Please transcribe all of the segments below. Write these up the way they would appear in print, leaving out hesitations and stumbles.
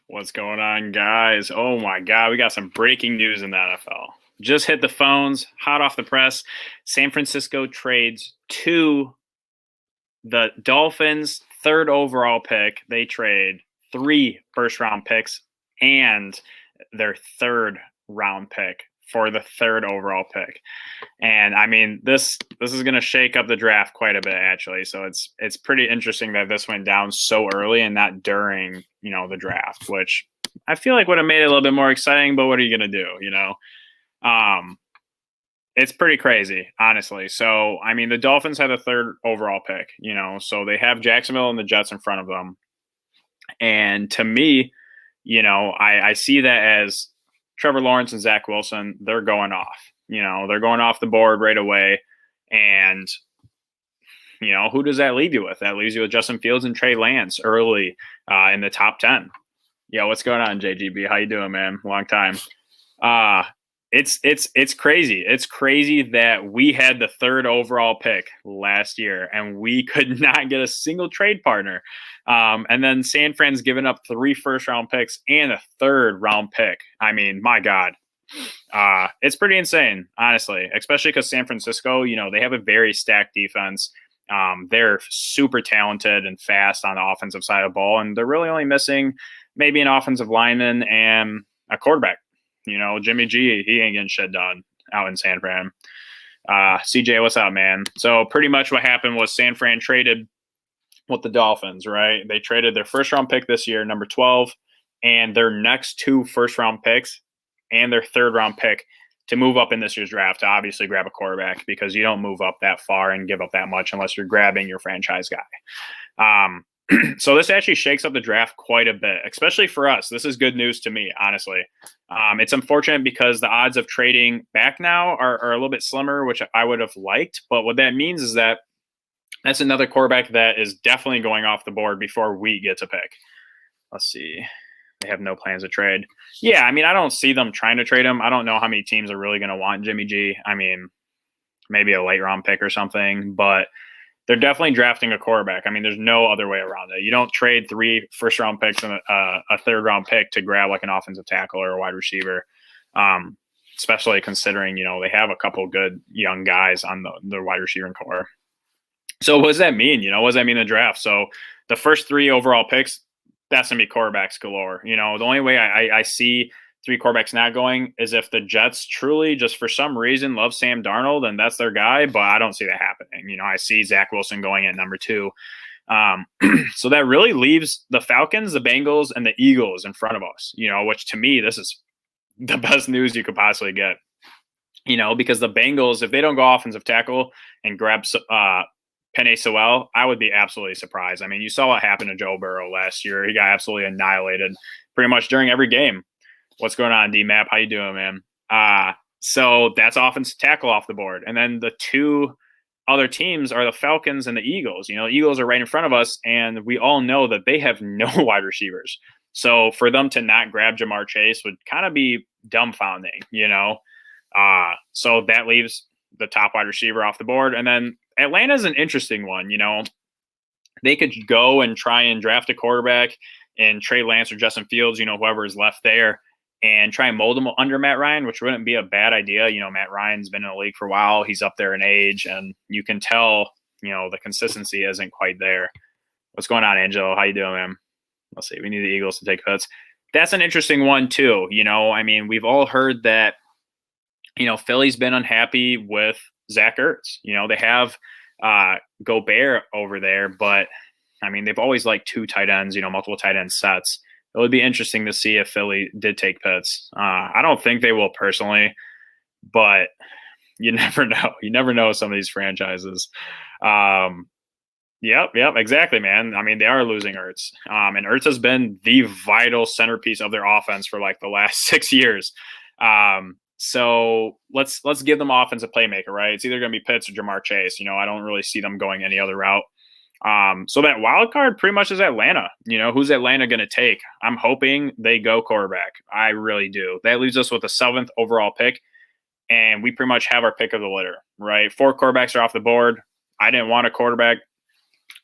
What's going on, guys? Oh my God, we got some breaking news in the NFL. Just hit the phones, hot off the press. San Francisco trades to the Dolphins' third overall pick. They trade 3 first-round picks and their third round pick for the third overall pick. And I mean, this is going to shake up the draft quite a bit, actually. So it's pretty interesting that this went down so early and not during the draft, which I feel like would have made it a little bit more exciting. But what are you going to do? Um, it's pretty crazy, honestly. So I mean, the Dolphins had the third overall pick. So they have Jacksonville and the Jets in front of them. And to me, I see that as Trevor Lawrence and Zach Wilson, they're going off. They're going off the board right away. And, who does that leave you with? That leaves you with Justin Fields and Trey Lance early in the top 10. Yeah, what's going on, JGB? How you doing, man? Long time. It's crazy. It's crazy that we had the third overall pick last year and we could not get a single trade partner. And then San Fran's given up 3 first-round picks and a third-round pick. I mean, my God. It's pretty insane, honestly, especially because San Francisco, they have a very stacked defense. They're super talented and fast on the offensive side of the ball, and they're really only missing maybe an offensive lineman and a quarterback. Jimmy G, he ain't getting shit done out in San Fran. CJ, what's up, man? So pretty much what happened was San Fran traded with the Dolphins, right? They traded their first-round pick this year, number 12, and their next 2 first-round picks and their third-round pick to move up in this year's draft to obviously grab a quarterback, because you don't move up that far and give up that much unless you're grabbing your franchise guy. So this actually shakes up the draft quite a bit, especially for us. This is good news to me, honestly. It's unfortunate because the odds of trading back now are a little bit slimmer, which I would have liked. But what that means is that that's another quarterback that is definitely going off the board before we get to pick. Let's see. They have no plans to trade. Yeah, I mean, I don't see them trying to trade him. I don't know how many teams are really going to want Jimmy G. I mean, maybe a late round pick or something, but they're definitely drafting a quarterback. I mean, there's no other way around it. You don't trade 3 first-round picks and a third-round pick to grab like an offensive tackle or a wide receiver, especially considering, they have a couple good young guys on the wide receiving core. So what does that mean? What does that mean in the draft? So the first 3 overall picks, that's going to be quarterbacks galore. The only way I see 3 quarterbacks not going is if the Jets truly, just for some reason, love Sam Darnold and that's their guy, but I don't see that happening. I see Zach Wilson going at number 2. So that really leaves the Falcons, the Bengals, and the Eagles in front of us, which to me, this is the best news you could possibly get, because the Bengals, if they don't go offensive tackle and grab Penei Sewell, I would be absolutely surprised. I mean, you saw what happened to Joe Burrow last year. He got absolutely annihilated pretty much during every game. What's going on, D-Map? How you doing, man? So that's offensive tackle off the board. And then the 2 other teams are the Falcons and the Eagles. The Eagles are right in front of us, and we all know that they have no wide receivers. So for them to not grab Jamar Chase would kind of be dumbfounding, So that leaves the top wide receiver off the board. And then Atlanta's an interesting one. They could go and try and draft a quarterback and Trey Lance or Justin Fields, whoever is left there, and try and mold them under Matt Ryan, which wouldn't be a bad idea. Matt Ryan's been in the league for a while. He's up there in age, and you can tell, the consistency isn't quite there. What's going on, Angelo? How you doing, man? Let's see. We need the Eagles to take cuts. That's an interesting one, too. I mean, we've all heard that, Philly's been unhappy with Zach Ertz. They have Gobert over there, but, I mean, they've always liked 2 tight ends, multiple tight end sets. It would be interesting to see if Philly did take Pitts. I don't think they will personally, but you never know. You never know with some of these franchises. Yep, exactly, man. I mean, they are losing Ertz. And Ertz has been the vital centerpiece of their offense for like the last 6 years. So let's give them offensive playmaker, right? It's either going to be Pitts or Jamar Chase. I don't really see them going any other route. So that wild card pretty much is Atlanta. Who's Atlanta going to take? I'm hoping they go quarterback. I really do. That leaves us with a 7th overall pick, and we pretty much have our pick of the litter, right? 4 quarterbacks are off the board. I didn't want a quarterback.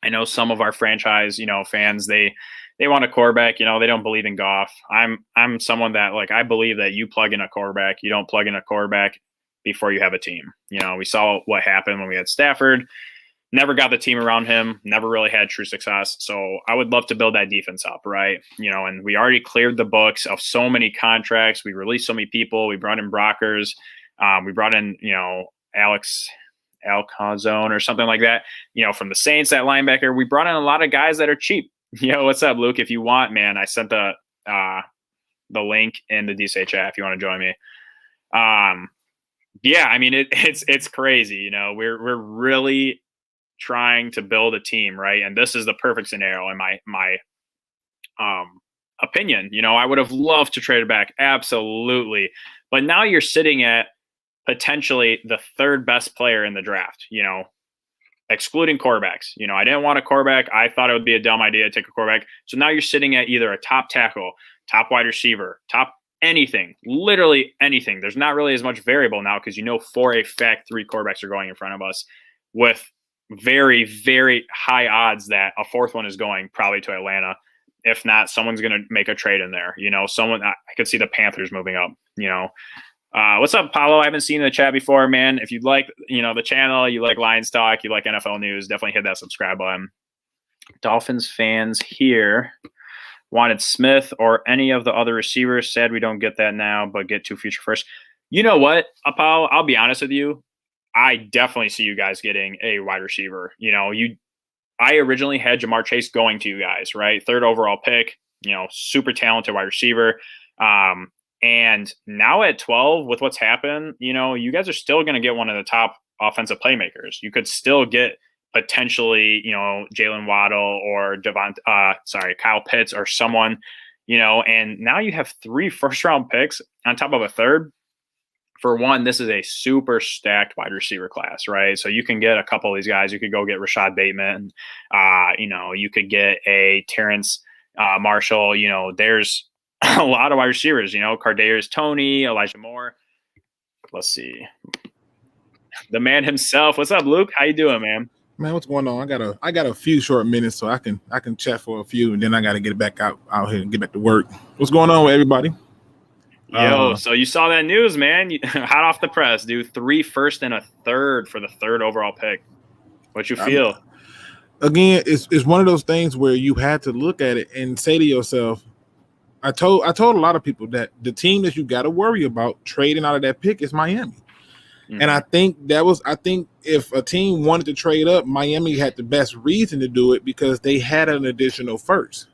I know some of our franchise, fans, they want a quarterback, they don't believe in Goff. I'm someone that, like, I believe that you plug in a quarterback, you don't plug in a quarterback before you have a team. We saw what happened when we had Stafford. Never got the team around him, never really had true success. So I would love to build that defense up, right? And we already cleared the books of so many contracts. We released so many people. We brought in Brockers. We brought in, Alex Alcazone or something like that, from the Saints, that linebacker. We brought in a lot of guys that are cheap. What's up, Luke? If you want, man, I sent the link in the DSA chat if you want to join me. Yeah, I mean, it's crazy. We're really trying to build a team, right? And this is the perfect scenario in my opinion. I would have loved to trade it back, absolutely. But now you're sitting at potentially the third best player in the draft, excluding quarterbacks. I didn't want a quarterback. I thought it would be a dumb idea to take a quarterback. So now you're sitting at either a top tackle, top wide receiver, top anything, literally anything. There's not really as much variable now because for a fact 3 quarterbacks are going in front of us, with very, very high odds that a fourth one is going probably to Atlanta. If not, someone's going to make a trade in there. I could see the Panthers moving up. What's up, Paulo? I haven't seen the chat before, man. If you'd like, the channel, you like Lions Talk, you like NFL news, definitely hit that subscribe button. Dolphins fans here wanted Smith or any of the other receivers. Said we don't get that now, but get 2 future first. You know what, Paulo? I'll be honest with you. I definitely see you guys getting a wide receiver. I originally had Jamar Chase going to you guys, right? 3rd overall pick, super talented wide receiver. And now at 12, with what's happened, you guys are still going to get one of the top offensive playmakers. You could still get potentially, Jalen Waddle or Kyle Pitts or someone, and now you have 3 first-round picks on top of a 3rd. For one, this is a super stacked wide receiver class, right? So you can get a couple of these guys. You could go get Rashad Bateman. You could get a Terrence Marshall. There's a lot of wide receivers, Kadarius Toney, Elijah Moore. Let's see. The man himself. What's up, Luke? How you doing, man? Man, what's going on? I got a few short minutes, so I can chat for a few, and then I got to get back out here and get back to work. What's going on with everybody? Yo, so you saw that news, man. Hot off the press, dude. 3 first and a 3rd for the 3rd overall pick. What you feel? Again, it's one of those things where you had to look at it and say to yourself, I told a lot of people that the team that you got to worry about trading out of that pick is Miami. Mm-hmm. And I think if a team wanted to trade up, Miami had the best reason to do it because they had an additional first.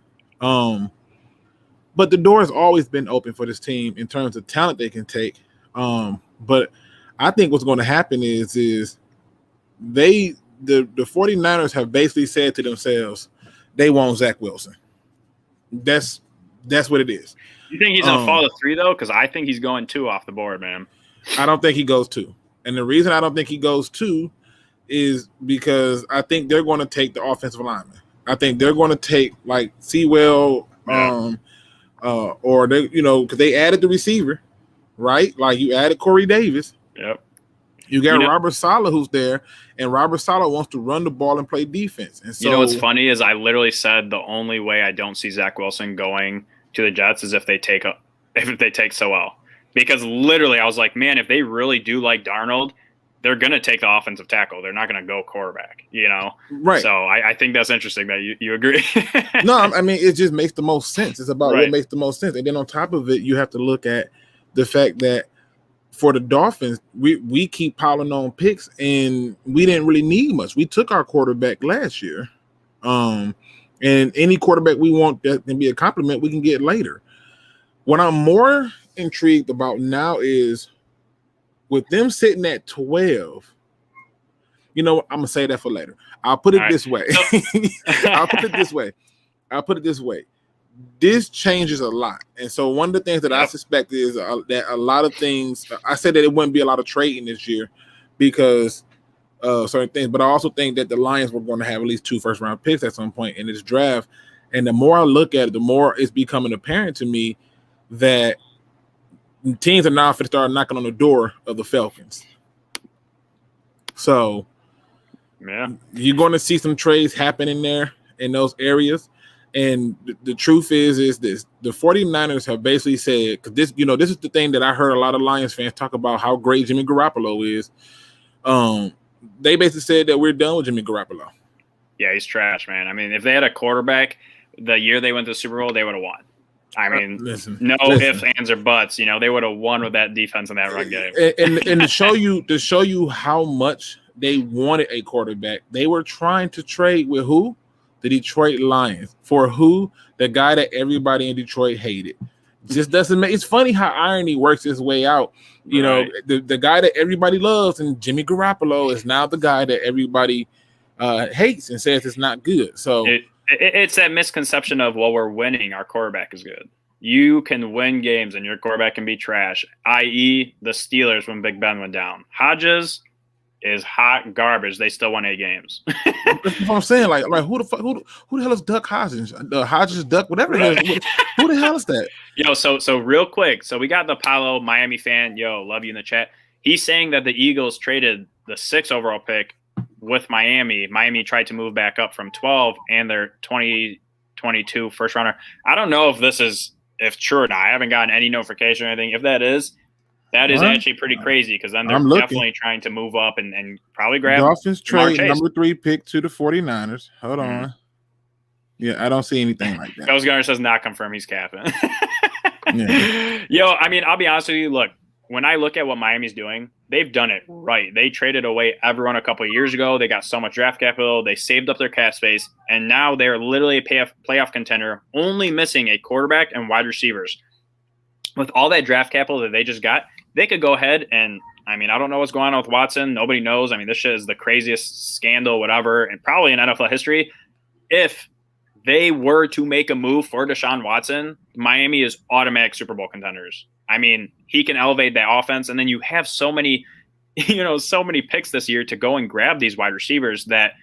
But the door has always been open for this team in terms of talent they can take. But I think what's going to happen is the 49ers have basically said to themselves, they want Zach Wilson. That's what it is. You think he's going to fall to 3, though? Because I think he's going 2 off the board, man. I don't think he goes 2. And the reason I don't think he goes 2 is because I think they're going to take the offensive lineman. I think they're going to take, like, Sewell, or they, because they added the receiver, right? Like, you added Corey Davis. Yep. You got Robert Saleh who's there, and Robert Saleh wants to run the ball and play defense. And so, what's funny is I literally said the only way I don't see Zach Wilson going to the Jets is if they take Sewell. Because literally I was like, man, if they really do like Darnold, they're going to take the offensive tackle. They're not going to go quarterback, Right. So I think that's interesting that you agree. No, I mean, it just makes the most sense. It's about what makes the most sense. And then on top of it, you have to look at the fact that for the Dolphins, we keep piling on picks, and we didn't really need much. We took our quarterback last year. And any quarterback we want that can be a compliment, we can get later. What I'm more intrigued about now is with them sitting at 12, I'm going to say that for later. I'll put it this way. I'll put it this way. This changes a lot. And so one of the things that I suspect is that a lot of things, I said that it wouldn't be a lot of trading this year because certain things, but I also think that the Lions were going to have at least 2 first-round picks at some point in this draft. And the more I look at it, the more it's becoming apparent to me that teams are now going to start knocking on the door of the Falcons. So Yeah. You're going to see some trades happen in there in those areas. And the truth is this: the 49ers have basically said, because this, this is the thing that I heard a lot of Lions fans talk about how great Jimmy Garoppolo is. They basically said that we're done with Jimmy Garoppolo. Yeah, he's trash, man. I mean, if they had a quarterback the year they went to the Super Bowl, they would have won. I mean, listen, ifs, ands, or buts. They would have won with that defense in that run game. And to show you how much they wanted a quarterback, they were trying to trade with who? The Detroit Lions. For who? The guy that everybody in Detroit hated. Just doesn't make. It's funny how irony works its way out. Right. The guy that everybody loves and Jimmy Garoppolo is now the guy that everybody hates and says it's not good. So it's that misconception of, well, we're winning, our quarterback is good. You can win games and your quarterback can be trash, i.e. the Steelers when Big Ben went down. Hodges is hot garbage. They still won 8 games. That's what I'm saying. Like who the hell is Duck Hodges? Hodges Duck, whatever. Right. Who the hell is that? So real quick. So we got the Apollo Miami fan. Love you in the chat. He's saying that the Eagles traded the 6th overall pick with Miami. Miami tried to move back up from 12 and their 2022 first rounder. I don't know if true or not. I haven't gotten any notification or anything. If that is actually pretty crazy, because then they're definitely trying to move up and probably grab Dolphins trade number 3 pick to the 49ers. Hold on. Yeah, I don't see anything like that. Ghost Gunner says not confirmed. He's capping. Yeah. I mean, I'll be honest with you. Look, when I look at what Miami's doing, they've done it right. They traded away everyone a couple of years ago. They got so much draft capital. They saved up their cap space, and now they're literally a playoff contender, only missing a quarterback and wide receivers. With all that draft capital that they just got, they could go ahead and, I mean, I don't know what's going on with Watson. Nobody knows. I mean, this shit is the craziest scandal, whatever, and probably in NFL history. If they were to make a move for Deshaun Watson, Miami is automatic Super Bowl contenders. I mean, he can elevate that offense, and then you have so many picks this year to go and grab these wide receivers that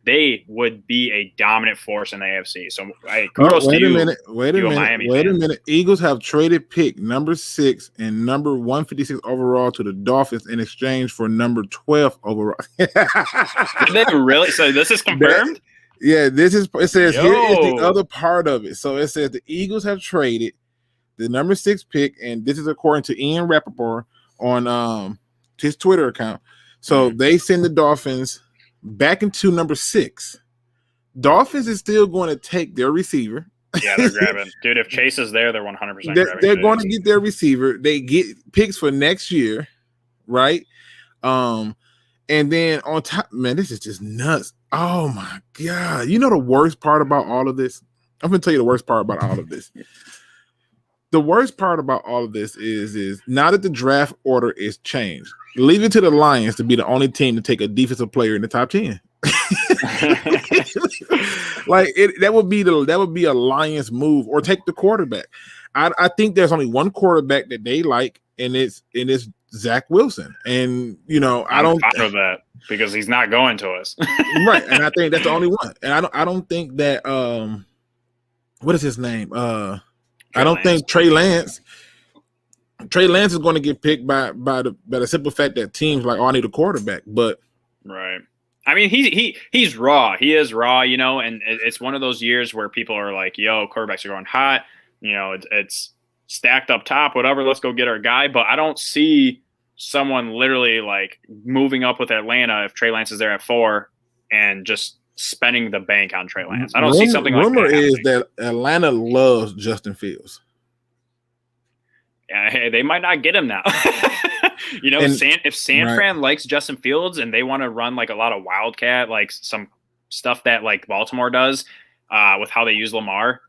they would be a dominant force in the AFC. So, kudos to you. Wait a minute. Eagles have traded pick number 6 and number 156 overall to the Dolphins in exchange for number 12 overall. Did they really? So this is confirmed? It says here is the other part of it. So it says the Eagles have traded the number 6 pick, and this is according to Ian Rappaport on his Twitter account. So they send the Dolphins back into number 6. Dolphins is still going to take their receiver. Yeah, they're grabbing. Dude, if Chase is there, they're 100% grabbing. They're going to get their receiver. They get picks for next year, right? And then on top, man, this is just nuts. Oh, my God. You know the worst part about all of this? I'm going to tell you the worst part about all of this. The worst part about all of this is now that the draft order is changed, leave it to the Lions to be the only team to take a defensive player in the top 10. That would be a Lions move, or take the quarterback. I think there's only one quarterback that they like, and it's Zach Wilson. And I don't know that, because he's not going to us. Right. And I think that's the only one. And I don't think that what is his name? I don't think Trey Lance is going to get picked by the simple fact that teams like, I need a quarterback. But right. I mean, he's raw. He is raw, and it's one of those years where people are like, yo, quarterbacks are going hot. It's stacked up top, whatever. Let's go get our guy. But I don't see someone literally like moving up with Atlanta if Trey Lance is there at 4 and just spending the bank on Trey Lance. I don't see something like that. Rumor is that Atlanta loves Justin Fields. Yeah, hey, they might not get him now. If San Fran likes Justin Fields and they want to run like a lot of wildcat, like some stuff that like Baltimore does with how they use Lamar,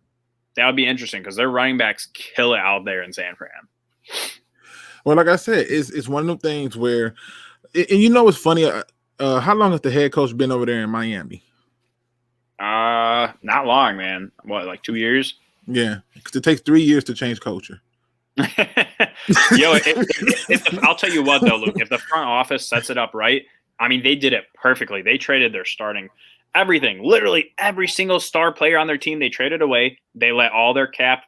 that would be interesting, because their running backs kill it out there in San Fran. Well, like I said, it's one of those things where, and what's funny? How long has the head coach been over there in Miami? Not long, man. What, like 2 years? Yeah, because it takes 3 years to change culture. Yo, I'll tell you what though, Luke, if the front office sets it up right, I mean, they did it perfectly. They traded their starting everything, literally every single star player on their team. They traded away. They let all their cap,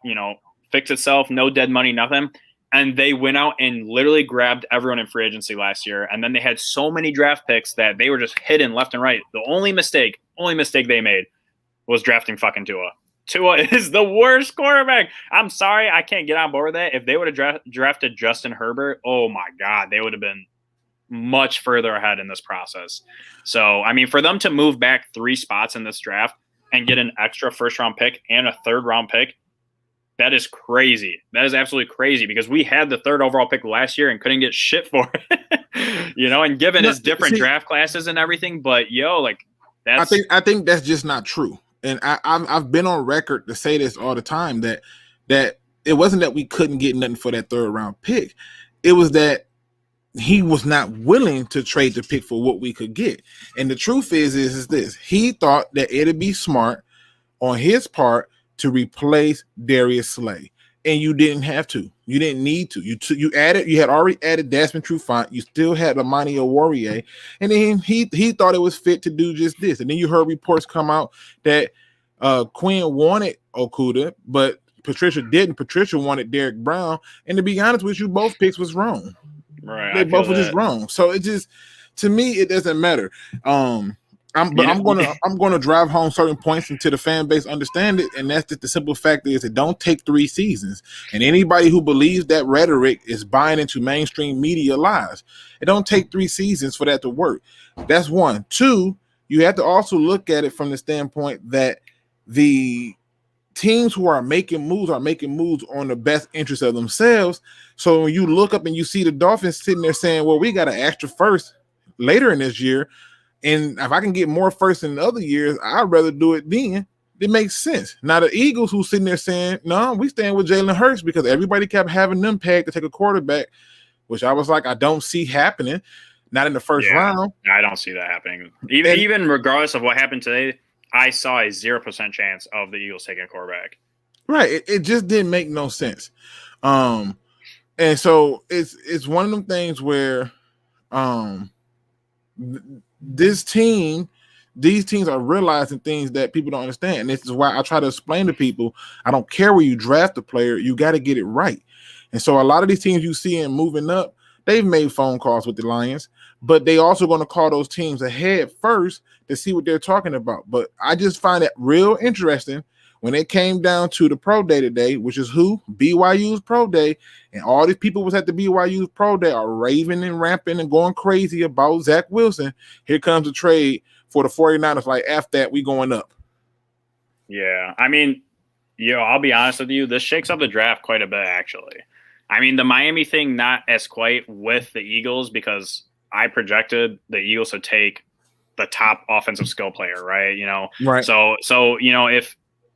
fix itself. No dead money, nothing. and they went out and literally grabbed everyone in free agency last year. And then they had so many draft picks that they were just hidden left and right. The only mistake they made was drafting fucking Tua. Tua is the worst quarterback. I'm sorry, I can't get on board with that. If they would have drafted Justin Herbert, oh my God, they would have been much further ahead in this process. So, I mean, for them to move back 3 spots in this draft and get an extra first-round pick and a third-round pick, that is crazy. That is absolutely crazy because we had the 3rd overall pick last year and couldn't get shit for it. And given his different draft classes and everything, but that's I think that's just not true. And I've been on record to say this all the time that it wasn't that we couldn't get nothing for that 3rd round pick. It was that he was not willing to trade the pick for what we could get. And the truth is this: he thought that it'd be smart on his part to replace Darius Slay, and you didn't have to. You didn't need to. You had already added Desmond Trufant. You still had Amani Oruwariye, and then he thought it was fit to do just this. And then you heard reports come out that Quinn wanted Okudah, but Patricia didn't. Patricia wanted Derek Brown, and to be honest with you, both picks was wrong. Right, they both were just wrong. So it just, to me, it doesn't matter. I'm gonna drive home certain points until the fan base understand it, and that's just the simple fact is it don't take 3 seasons. And anybody who believes that rhetoric is buying into mainstream media lies. It don't take 3 seasons for that to work. That's one. 2, you have to also look at it from the standpoint that the teams who are making moves on the best interest of themselves. So when you look up and you see the Dolphins sitting there saying, well, we got an extra first later in this year, and if I can get more first in the other years, I'd rather do it then. It makes sense. Now the Eagles who's sitting there saying, no, we stand with Jalen Hurts because everybody kept having them pegged to take a quarterback, which I was like, I don't see happening. Not in the first round. I don't see that happening. Even regardless of what happened today, I saw a 0% chance of the Eagles taking a quarterback. Right. It just didn't make no sense. And so it's one of them things where these teams are realizing things that people don't understand. And this is why I try to explain to people, I don't care where you draft a player, you got to get it right. And so a lot of these teams you see in moving up, they've made phone calls with the Lions, but they also going to call those teams ahead first to see what they're talking about. But I just find it real interesting when it came down to the pro day today, which is who? BYU's pro day. And all these people was at the BYU's pro day are raving and ramping and going crazy about Zach Wilson. Here comes a trade for the 49ers. Like, after that, we going up. Yeah. I mean, I'll be honest with you. This shakes up the draft quite a bit, actually. I mean, the Miami thing, not as quite with the Eagles, because I projected the Eagles to take the top offensive skill player, right? Right. So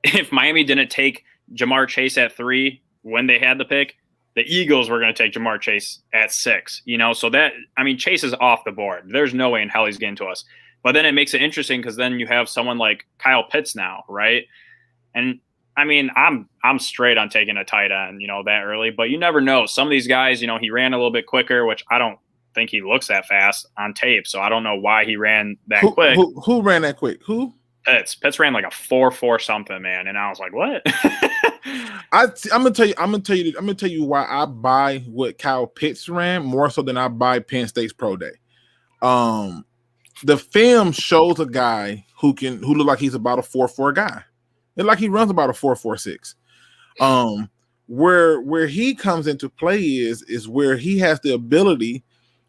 if Miami didn't take Jamar Chase at 3 when they had the pick, the Eagles were going to take Jamar Chase at 6. So that, I mean, Chase is off the board. There's no way in hell he's getting to us. But then it makes it interesting because then you have someone like Kyle Pitts now, right? And I mean, I'm straight on taking a tight end, that early, but you never know. Some of these guys, he ran a little bit quicker, which I don't think he looks that fast on tape. So I don't know why he ran that quick. Who ran that quick? Who? Pitts ran like a 4.4 something, man. And I was like, what? I'm gonna tell you why I buy what Kyle Pitts ran more so than I buy Penn State's pro day. The film shows a guy who look like he's about a 4.4 guy. It's like he runs about a 4.46. Where he comes into play is where he has the ability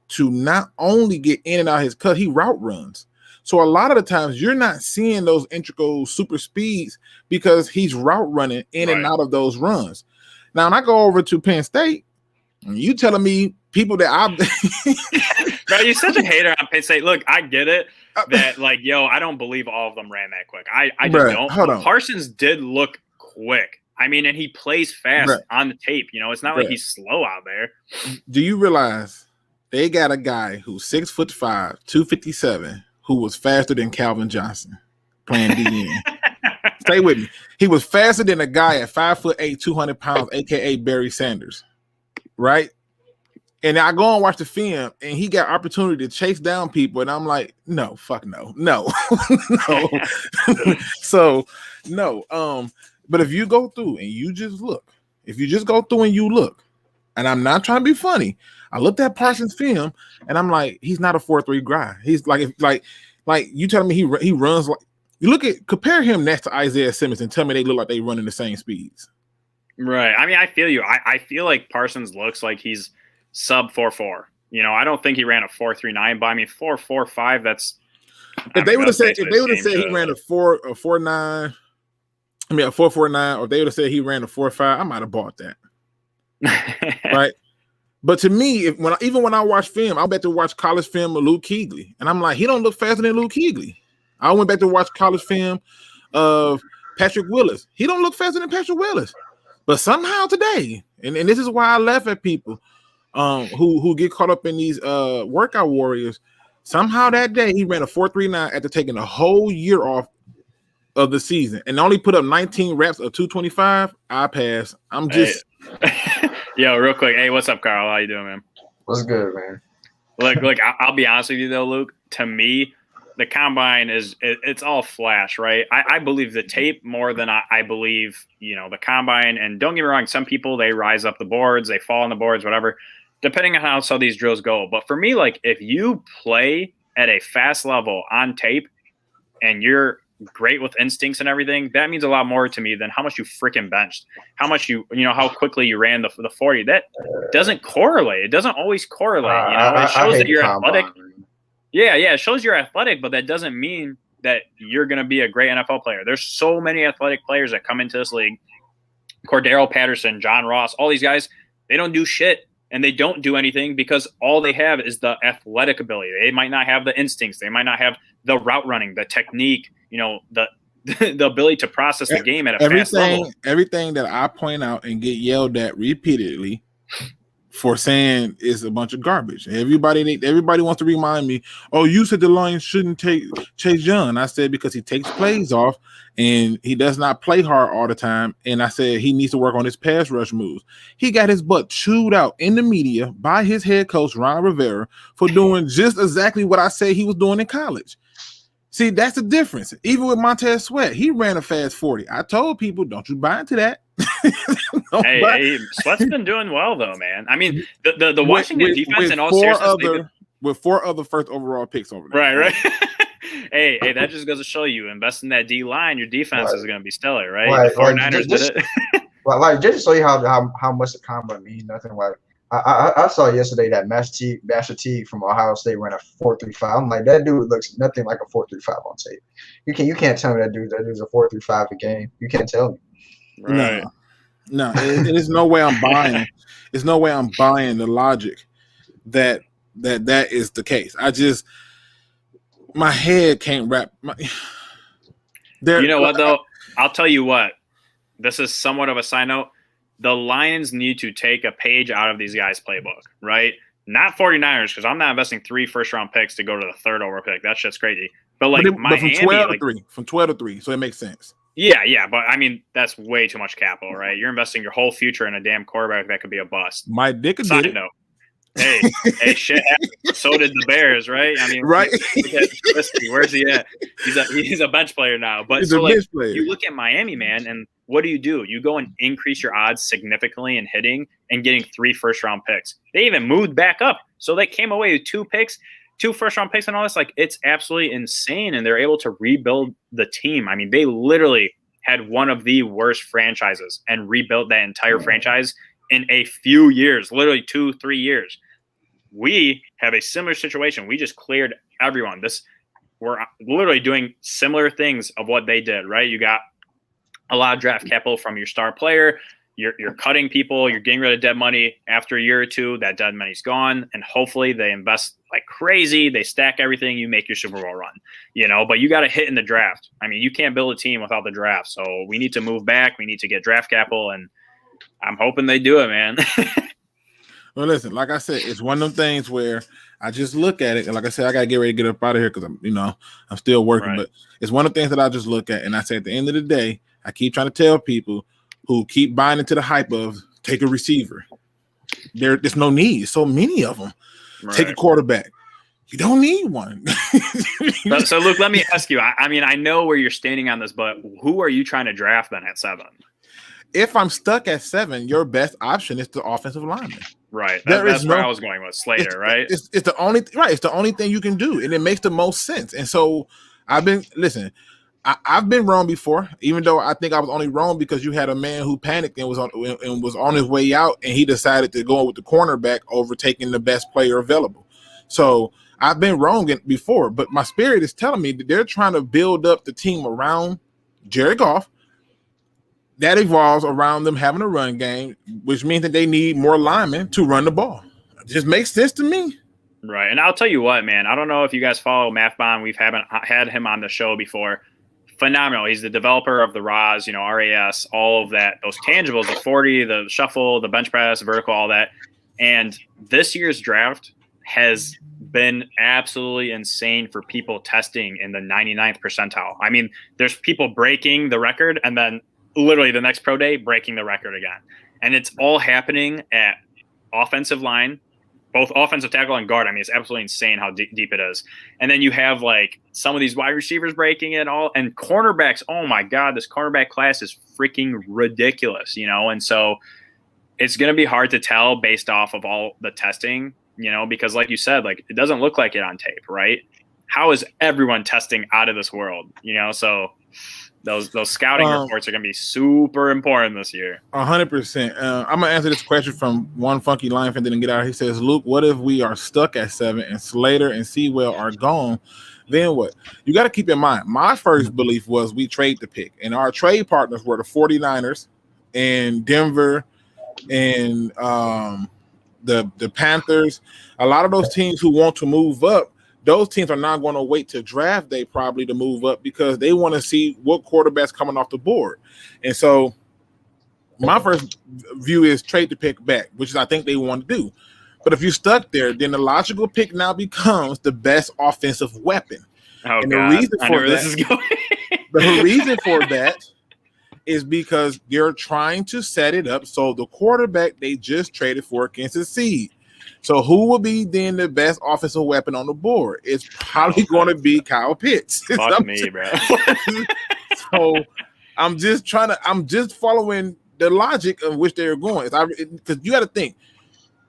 to not only get in and out his cut, he route runs. So a lot of the times you're not seeing those integral super speeds because he's route running in and out of those runs. Now, when I go over to Penn State, you telling me people that Bro, you're such a hater on Penn State. Look, I get it. That I don't believe all of them ran that quick. I just don't. Hold on. Parsons did look quick. I mean, and he plays fast on the tape. It's not like he's slow out there. Do you realize they got a guy who's 6'5", 257, who was faster than Calvin Johnson playing DN? Stay with me. He was faster than a guy at 5'8", 200 pounds, aka Barry Sanders, right? And I go and watch the film, and he got opportunity to chase down people, and I'm like, no, fuck no. No. So, no. But if you go through and you just look, and I'm not trying to be funny. I looked at Parsons' film, and I'm like, he's not a 4.3 guy. He's like you telling me he runs like. You compare him next to Isaiah Simmons and tell me they look like they running the same speeds. Right. I mean, I feel you. I feel like Parsons looks like he's sub 4.4. You know, I don't think he ran a 4.39, but I mean 4.45. That's if they would have said he ran a 4.9. I mean a 4.49, or if they would have said he ran a 4.5, I might have bought that. Right. But to me, even when I watch film, I bet to watch college film of Luke Kuechly, and I'm like, he don't look faster than Luke Kuechly. I went back to watch college film of Patrick Willis. He don't look faster than Patrick Willis. But somehow today, and this is why I laugh at people who get caught up in these workout warriors. Somehow that day he ran a 4.39 after taking a whole year off of the season and only put up 19 reps of 225. I pass. I'm just Yo, real quick. Hey, what's up, Carl? How you doing, man? What's good, man? Look, I'll be honest with you though, Luke. To me, the combine it's all flash, right? I believe the tape more than I believe, the combine. And don't get me wrong, some people, they rise up the boards, they fall on the boards, whatever, depending on how some of these drills go. But for me, like, if you play at a fast level on tape and you're great with instincts and everything, that means a lot more to me than how much you freaking benched, how much how quickly you ran the 40. That doesn't correlate. It doesn't always correlate. It shows that you're athletic. Yeah, it shows you're athletic, but that doesn't mean that you're going to be a great NFL player. There's so many athletic players that come into this league. Cordero Patterson, John Ross, all these guys, they don't do shit, and they don't do anything because all they have is the athletic ability. They might not have the instincts. They might not have the route running, the technique, the ability to process the game at a fast level. Everything that I point out and get yelled at repeatedly for saying is a bunch of garbage. Everybody wants to remind me, oh, you said the Lions shouldn't take Chase Young. I said because he takes plays off and he does not play hard all the time. And I said he needs to work on his pass rush moves. He got his butt chewed out in the media by his head coach, Ron Rivera, for doing just exactly what I said he was doing in college. See, that's the difference. Even with Montez Sweat, he ran a fast 40. I told people, don't you buy into that. Hey, Sweat's been doing well though, man. I mean, the Washington defense in all seriousness, with 4 other first overall picks over there. Right. hey, that just goes to show you, invest in that D line, your defense is going to be stellar, right? The 49ers did it. Well, just to show you how much the combine means nothing. Like I saw yesterday that Master Teague from Ohio State ran a 4.35. I'm like, that dude looks nothing like a 4.35 on tape. You can't tell me that dude's a 4.35 a game. You can't tell me. Right. No, there's no way I'm buying. There's no way I'm buying the logic that is the case. My head can't wrap. You know what though? I'll tell you what. This is somewhat of a side note. The Lions need to take a page out of these guys' playbook, right? Not 49ers, because I'm not investing 3 first-round picks to go to the 3rd overall pick. That shit's crazy. But Miami, from 12 to 3, so it makes sense. Yeah, but I mean that's way too much capital, right? You're investing your whole future in a damn quarterback that could be a bust. My dick did it. No. Hey, shit happened. So did the Bears, right? I mean, right? Where's he at? He's a bench player now. But you look at Miami, man, and what do? You go and increase your odds significantly in hitting and getting 3 first-round picks. They even moved back up, so they came away with 2 picks. 2 first-round picks and all this, like, it's absolutely insane, and they're able to rebuild the team. I mean, they literally had one of the worst franchises and rebuilt that entire franchise in a few years, literally 2-3 years. We have a similar situation. We just cleared everyone. We're literally doing similar things of what they did, right? You got a lot of draft capital from your star player. You're cutting people. You're getting rid of dead money after a year or two. That dead money's gone, and hopefully they invest like crazy. They stack everything. You make your Super Bowl run, But you got to hit in the draft. I mean, you can't build a team without the draft. So we need to move back. We need to get draft capital, and I'm hoping they do it, man. Well, listen, like I said, it's one of them things where I just look at it, and like I said, I gotta get ready to get up out of here because I'm still working. Right. But it's one of the things that I just look at, and I say at the end of the day, I keep trying to tell people who keep buying into the hype of take a receiver. There's no need. So many of them. Right. Take a quarterback. You don't need one. So Luke, let me ask you. I mean, I know where you're standing on this, but who are you trying to draft then at 7? if I'm stuck at 7, your best option is the offensive lineman. Right. That's where I was going with Slater, right? It's the only It's the only thing you can do, and it makes the most sense. And so I've been wrong before, even though I think I was only wrong because you had a man who panicked and was on his way out, and he decided to go with the cornerback over taking the best player available. So I've been wrong before, but my spirit is telling me that they're trying to build up the team around Jared Goff. That evolves around them having a run game, which means that they need more linemen to run the ball. It just makes sense to me. Right. And I'll tell you what, man, I don't know if you guys follow Math Bond. We've had him on the show before. Phenomenal. He's the developer of the RAS, RAS, all of that, those tangibles, the 40, the shuffle, the bench press, vertical, all that. And this year's draft has been absolutely insane for people testing in the 99th percentile. I mean, there's people breaking the record and then literally the next pro day breaking the record again. And it's all happening at offensive line, both offensive tackle and guard. I mean, it's absolutely insane how deep it is. And then you have like some of these wide receivers breaking it all, and cornerbacks. Oh my God, this cornerback class is freaking ridiculous, And so it's going to be hard to tell based off of all the testing, because like you said, like it doesn't look like it on tape, right? How is everyone testing out of this world, So those scouting reports are going to be super important this year. 100%. I'm going to answer this question from one funky line fan that didn't get out. He says, Luke, what if we are stuck at 7 and Slater and Sewell are gone? Then what? You got to keep in mind, my first belief was we trade the pick. And our trade partners were the 49ers and Denver and the Panthers. A lot of those teams who want to move up, those teams are not going to wait to draft day probably to move up because they want to see what quarterback's coming off the board. And so my first view is trade the pick back, which is I think they want to do. But if you're stuck there, then the logical pick now becomes the best offensive weapon. Oh, and God. The reason I for know that, this is going. the reason for that is because they're trying to set it up so the quarterback they just traded for can succeed. So who will be then the best offensive weapon on the board? It's probably going to be Kyle Pitts. Fuck me, bro. So I'm just following the logic of which they're going. Because you got to think,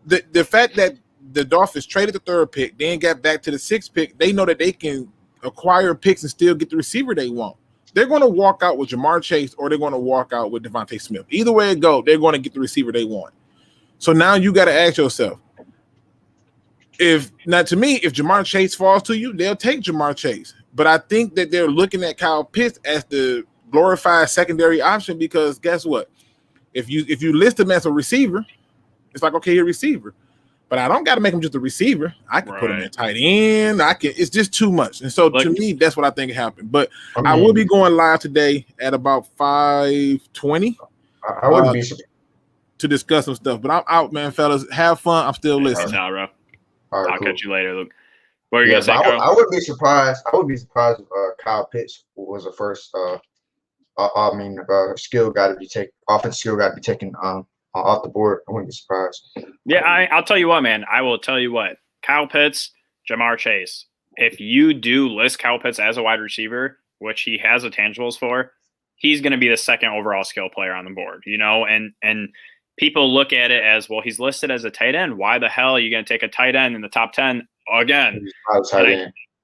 the fact that the Dolphins traded the 3rd pick, then got back to the 6th pick, they know that they can acquire picks and still get the receiver they want. They're going to walk out with Jamar Chase or they're going to walk out with Devontae Smith. Either way it goes, they're going to get the receiver they want. So now you got to ask yourself, if Jamar Chase falls to you, they'll take Jamar Chase. But I think that they're looking at Kyle Pitts as the glorified secondary option because guess what? If you list him as a receiver, it's like, okay, he's a receiver. But I don't got to make him just a receiver. I can put him in tight end. It's just too much. And so to me, that's what I think happened. But I will be going live today at about 5:20. I wouldn't be to discuss some stuff. But I'm out, man, fellas. Have fun. I'm still listening. Right, bro. Right, I'll cool. catch you later, Luke. What are you gonna say? I would be surprised. I would be surprised if Kyle Pitts was the first. Skill got to be taken. Offense skill got to be taken off the board. I wouldn't be surprised. Yeah, I'll tell you what, man. I will tell you what. Kyle Pitts, Jamar Chase. If you do list Kyle Pitts as a wide receiver, which he has the tangibles for, he's going to be the 2nd overall skill player on the board. And people look at it as, well, he's listed as a tight end. Why the hell are you going to take a tight end in the top 10 again?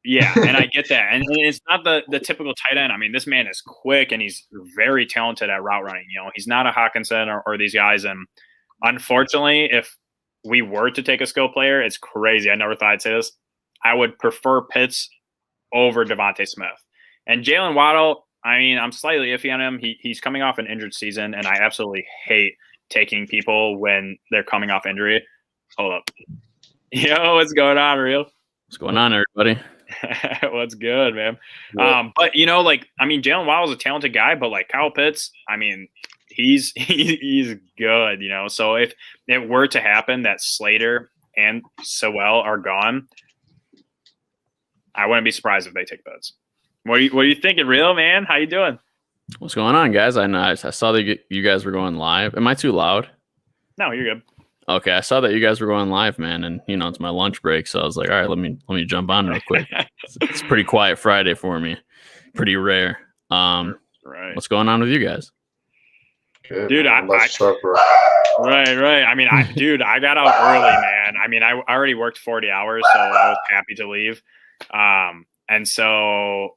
And I get that. And it's not the typical tight end. I mean, this man is quick and he's very talented at route running. He's not a Hawkinson or these guys. And unfortunately, if we were to take a skill player, it's crazy. I never thought I'd say this. I would prefer Pitts over Devontae Smith. And Jalen Waddle, I mean, I'm slightly iffy on him. He's coming off an injured season, and I absolutely hate taking people when they're coming off injury. Hold up. Yo, what's going on, Real? What's going on, everybody? What's good, man? Yeah. But Jalen Waddle's a talented guy, but like Kyle Pitts, I mean, he's good, So if it were to happen that Slater and Sewell are gone, I wouldn't be surprised if they take Pitts. What are you thinking, Real, man? How you doing? What's going on, guys? I saw that you guys were going live. Am I too loud? No, you're good. Okay, I saw that you guys were going live, man, and it's my lunch break, so I was like, all right, let me jump on real quick. It's pretty quiet Friday for me, pretty rare. Right. What's going on with you guys? Good, dude. man. Right. I mean, I got out early, man. I mean, I already worked 40 hours, so I was happy to leave. And so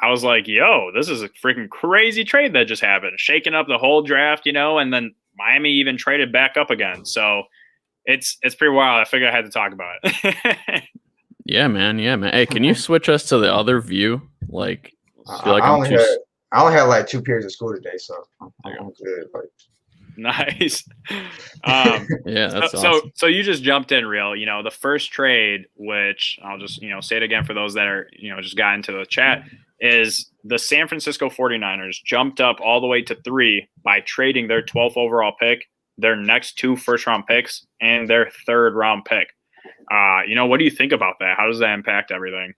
I was like, yo, this is a freaking crazy trade that just happened, shaking up the whole draft, and then Miami even traded back up again. So it's pretty wild. I figured I had to talk about it. Yeah, man. Hey, can you switch us to the other view? Like, I only had like 2 periods of school today, so I'm good. Like, nice. Yeah, that's awesome. So you just jumped in real, the first trade, which I'll just, say it again for those that are, just got into the chat, is the San Francisco 49ers jumped up all the way to 3 by trading their 12th overall pick, their next 2 first-round picks, and their 3rd-round pick. What do you think about that? How does that impact everything?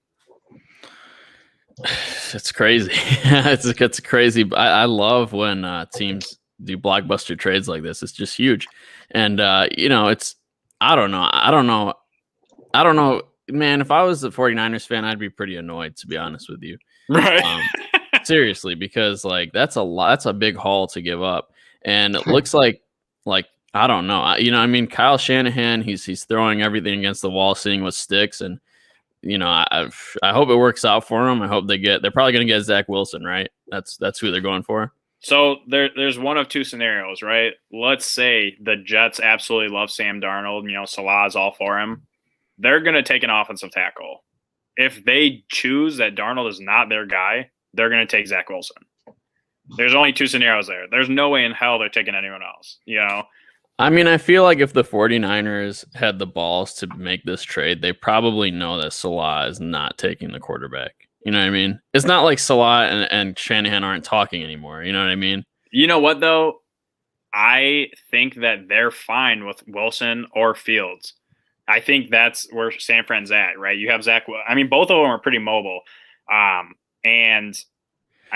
It's crazy. It's crazy. I love when teams do blockbuster trades like this. It's just huge. And, it's – I don't know, man. If I was a 49ers fan, I'd be pretty annoyed, to be honest with you. Right. Seriously, because, like, that's a lot. That's a big haul to give up. And it looks like I don't know. Kyle Shanahan, he's throwing everything against the wall, seeing what sticks. And, I hope it works out for them. I hope they're probably going to get Zach Wilson, right? That's who they're going for. So there's one of 2 scenarios, right? Let's say the Jets absolutely love Sam Darnold. Salah's all for him. They're going to take an offensive tackle. If they choose that Darnold is not their guy, they're going to take Zach Wilson. There's only 2 scenarios there. There's no way in hell they're taking anyone else, I feel like if the 49ers had the balls to make this trade, they probably know that Salah is not taking the quarterback. You know what I mean? It's not like Salah and Shanahan aren't talking anymore. You know what I mean? You know what, though? I think that they're fine with Wilson or Fields. I think that's where San Fran's at, right? You have Zach. Both of them are pretty mobile. Jimmy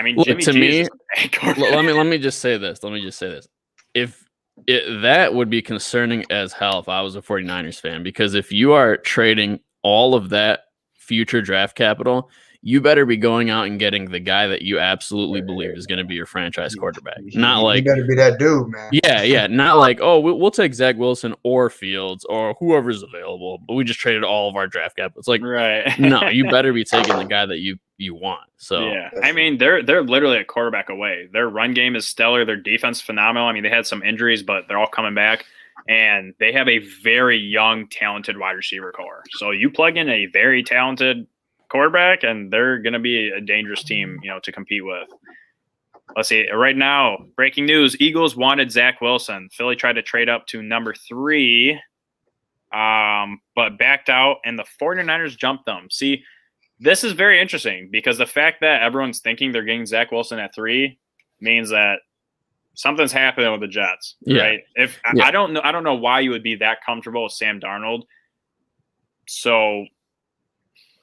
to G me, let me just say this. If that would be concerning as hell if I was a 49ers fan, because if you are trading all of that future draft capital, you better be going out and getting the guy that you absolutely believe is going to be your franchise quarterback. Not like, you better be that dude, man. Yeah. Not like, oh, we'll take Zach Wilson or Fields or whoever's available, but we just traded all of our draft capital. It's like, right. No, you better be taking the guy that you want. So yeah, they're literally a quarterback away. Their run game is stellar. Their defense phenomenal. They had some injuries, but they're all coming back, and they have a very young, talented wide receiver core. So you plug in a very talented quarterback, and they're going to be a dangerous team, to compete with. Let's see. Right now, breaking news: Eagles wanted Zach Wilson. Philly tried to trade up to number 3, but backed out, and the 49ers jumped them. See, this is very interesting because the fact that everyone's thinking they're getting Zach Wilson at 3 means that something's happening with the Jets, right? I don't know why you would be that comfortable with Sam Darnold. So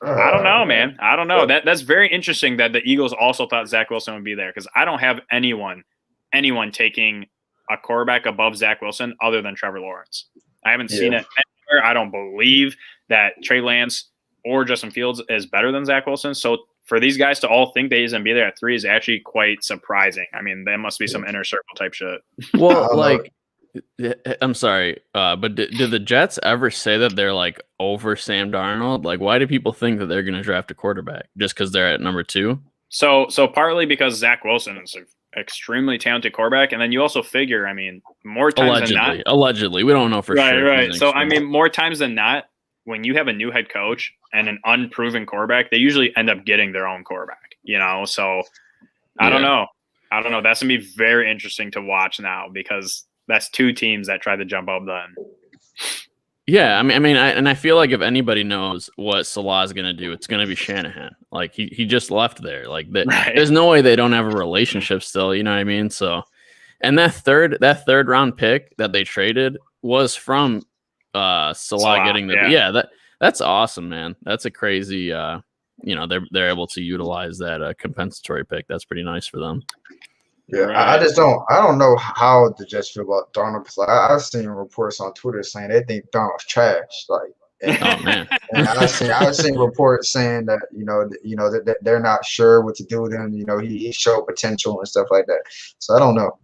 I don't know, man. I don't know. That's very interesting that the Eagles also thought Zach Wilson would be there, because I don't have anyone taking a quarterback above Zach Wilson other than Trevor Lawrence. I haven't seen it anywhere. I don't believe that Trey Lance or Justin Fields is better than Zach Wilson. So for these guys to all think he's going to be there at 3 is actually quite surprising. That must be some inner circle type shit. Well, I'm sorry, but did the Jets ever say that they're like over Sam Darnold? Like, why do people think that they're going to draft a quarterback just because they're at number 2? So partly because Zach Wilson is an extremely talented quarterback, and then you also figure, more times than not, allegedly, we don't know for sure. Right. So more times than not, when you have a new head coach and an unproven quarterback, they usually end up getting their own quarterback. So I don't know. That's gonna be very interesting to watch now, because that's 2 teams that tried to jump up then. Yeah, I feel like if anybody knows what Salah is gonna do, it's gonna be Shanahan. Like he just left there. Like right. There's no way they don't have a relationship still. You know what I mean? So, and that third round pick that they traded was from Salah getting the that's awesome, man. That's a crazy. They're able to utilize that compensatory pick. That's pretty nice for them. Yeah, right. I don't know how the Jets feel about Darnold, because I've seen reports on Twitter saying they think Darnold's trash. Oh man, and I've seen reports saying that that they're not sure what to do with him. He showed potential and stuff like that. So I don't know.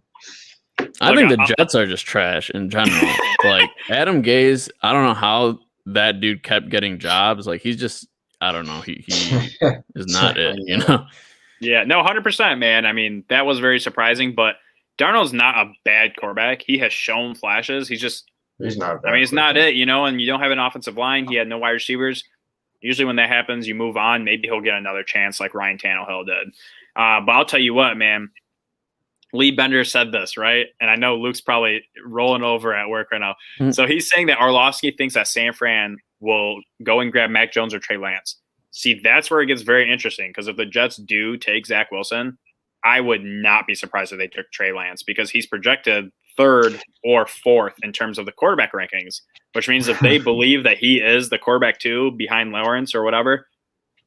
I think the Jets are just trash in general. Like Adam Gase, I don't know how that dude kept getting jobs. Like he's just, I don't know. He is not it, you know? Yeah, no, 100%, man. I mean, that was very surprising, but Darnold's not a bad quarterback. He has shown flashes. He's not. I mean, it's not it, you know. And you don't have an offensive line. He had no wide receivers. Usually, when that happens, you move on. Maybe he'll get another chance, like Ryan Tannehill did. But I'll tell you what, man. Lee Bender said this, right? And I know Luke's probably rolling over at work right now. Mm-hmm. So he's saying that Orlovsky thinks that San Fran will go and grab Mac Jones or Trey Lance. See, that's where it gets very interesting, because if the Jets do take Zach Wilson, I would not be surprised if they took Trey Lance, because he's projected 3rd or 4th in terms of the quarterback rankings, which means if they believe that he is the quarterback 2 behind Lawrence or whatever,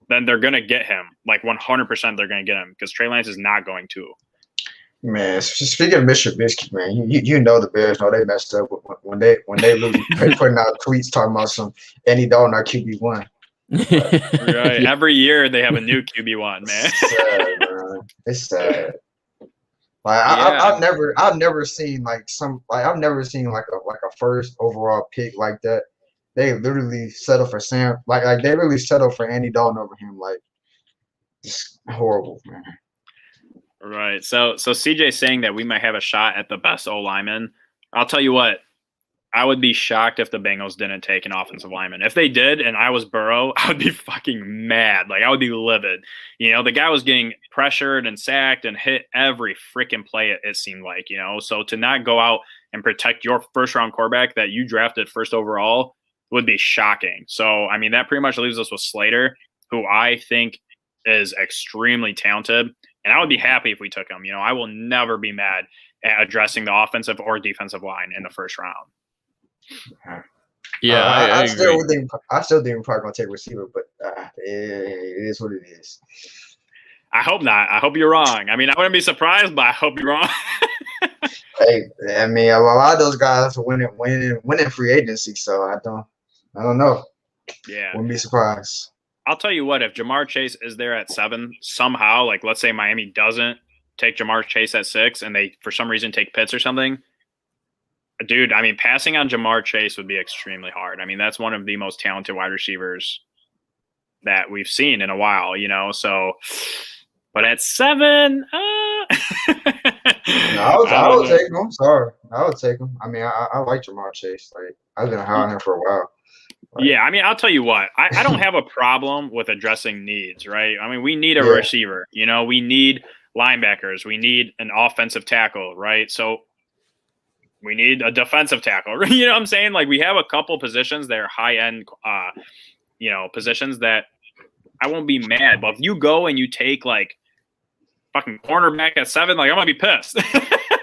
then they're going to get him. Like 100% they're going to get him, because Trey Lance is not going to. Man, speaking of Mr. Trubisky, man, you know the Bears know they messed up when they lose. They putting out tweets talking about some Andy Dalton our QB1. Right. Every year they have a new QB1, man. It's sad, bro. It's sad. Like I've never seen like a first overall pick like that. They literally settle for Sam. Like they really settle for Andy Dalton over him. Like, it's horrible, man. Right. So CJ's saying that we might have a shot at the best O lineman. I'll tell you what, I would be shocked if the Bengals didn't take an offensive lineman. If they did and I was Burrow, I would be fucking mad. Like, I would be livid. You know, the guy was getting pressured and sacked and hit every freaking play, it seemed like, you know. So to not go out and protect your first-round quarterback that you drafted first overall would be shocking. So, I mean, that pretty much leaves us with Slater, who I think is extremely talented. And I would be happy if we took him. You know, I will never be mad at addressing the offensive or defensive line in the first round. Yeah, I still think we're probably gonna take receiver, but it is what it is. I hope not. I hope you're wrong. I mean, I wouldn't be surprised, but I hope you're wrong. Hey, I mean, a lot of those guys are winning free agency, so I don't know. Yeah, wouldn't be surprised. I'll tell you what, if Jamar Chase is there at 7 somehow, like let's say Miami doesn't take Jamar Chase at 6 and they for some reason take Pitts or something, dude, I mean, passing on Jamar Chase would be extremely hard. I mean, that's one of the most talented wide receivers that we've seen in a while, you know. So, but at 7, I would take him. I'm sorry, I would take him. I mean, I like Jamar Chase. Like, I've been high on him for a while. Like, yeah, I mean, I'll tell you what, I don't have a problem with addressing needs, right? I mean, we need a receiver, you know, we need linebackers, we need an offensive tackle, right? So we need a defensive tackle, you know what I'm saying? Like, we have a couple positions that are high-end, you know, positions that I won't be mad. But if you go and you take, like, fucking cornerback at 7, like, I'm going to be pissed.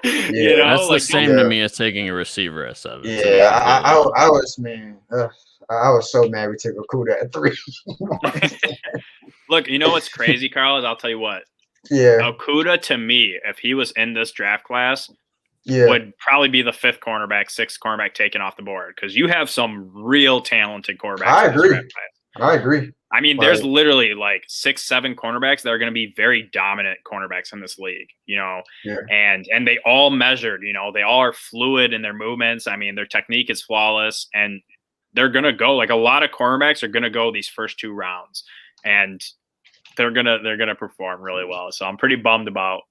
You know? That's like, the same to me as taking a receiver at 7. Yeah, I was, man. I was so mad we took Okudah at 3. Look, you know what's crazy, Carl, is I'll tell you what. Yeah. Okudah, to me, if he was in this draft class, would probably be the 5th cornerback, 6th cornerback taken off the board, because you have some real talented quarterbacks. I agree. I mean, there's literally like 6, 7 cornerbacks that are going to be very dominant cornerbacks in this league, you know, and they all measured, you know, they all are fluid in their movements. I mean, their technique is flawless, and they're going to go, like, a lot of cornerbacks are going to go these first 2 rounds, and they're going to perform really well. So I'm pretty bummed about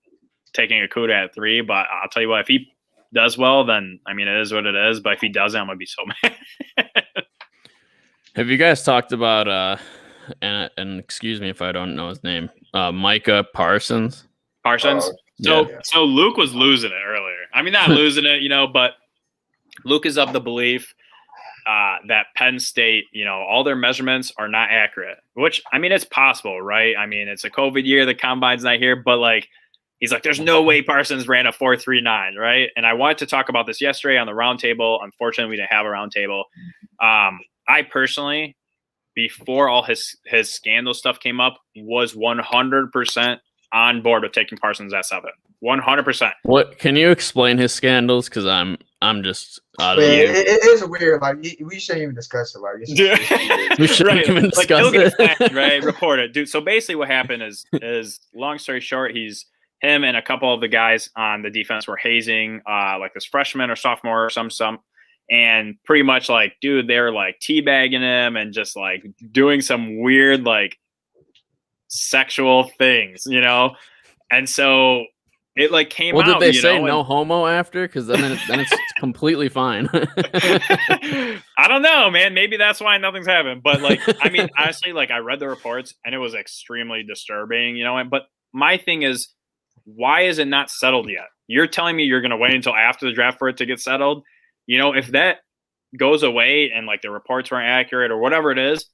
taking Okudah at 3, but I'll tell you what, if he does well, then, I mean, it is what it is. But if he doesn't, I'm going to be so mad. Have you guys talked about, and excuse me if I don't know his name, Micah Parsons? So Luke was losing it earlier. I mean, not losing it, you know, but Luke is of the belief that Penn State, you know, all their measurements are not accurate, which, I mean, it's possible, right? I mean, it's a COVID year. The combine's not here, but, like, he's like, there's no way Parsons ran a 4.39, right? And I wanted to talk about this yesterday on the roundtable. Unfortunately, we didn't have a roundtable. I personally, before all his scandal stuff came up, was 100% on board with taking Parsons at 7. 100%. What can you explain his scandals? Because I'm just out of it is weird. Like, we shouldn't even discuss it. Like, we shouldn't even discuss it. Right? Report it, dude. So basically, what happened is long story short, he's him and a couple of the guys on the defense were hazing like this freshman or sophomore or some, and pretty much like, dude, they're like teabagging him and just like doing some weird like sexual things, and so it like came out. Well, did they say no homo after? Because then it's completely fine. I don't know, man. Maybe that's why nothing's happened. But like, I mean, honestly, like I read the reports and it was extremely disturbing, But my thing is, why is it not settled yet? You're telling me you're going to wait until after the draft for it to get settled? If that goes away and like the reports weren't accurate or whatever it is,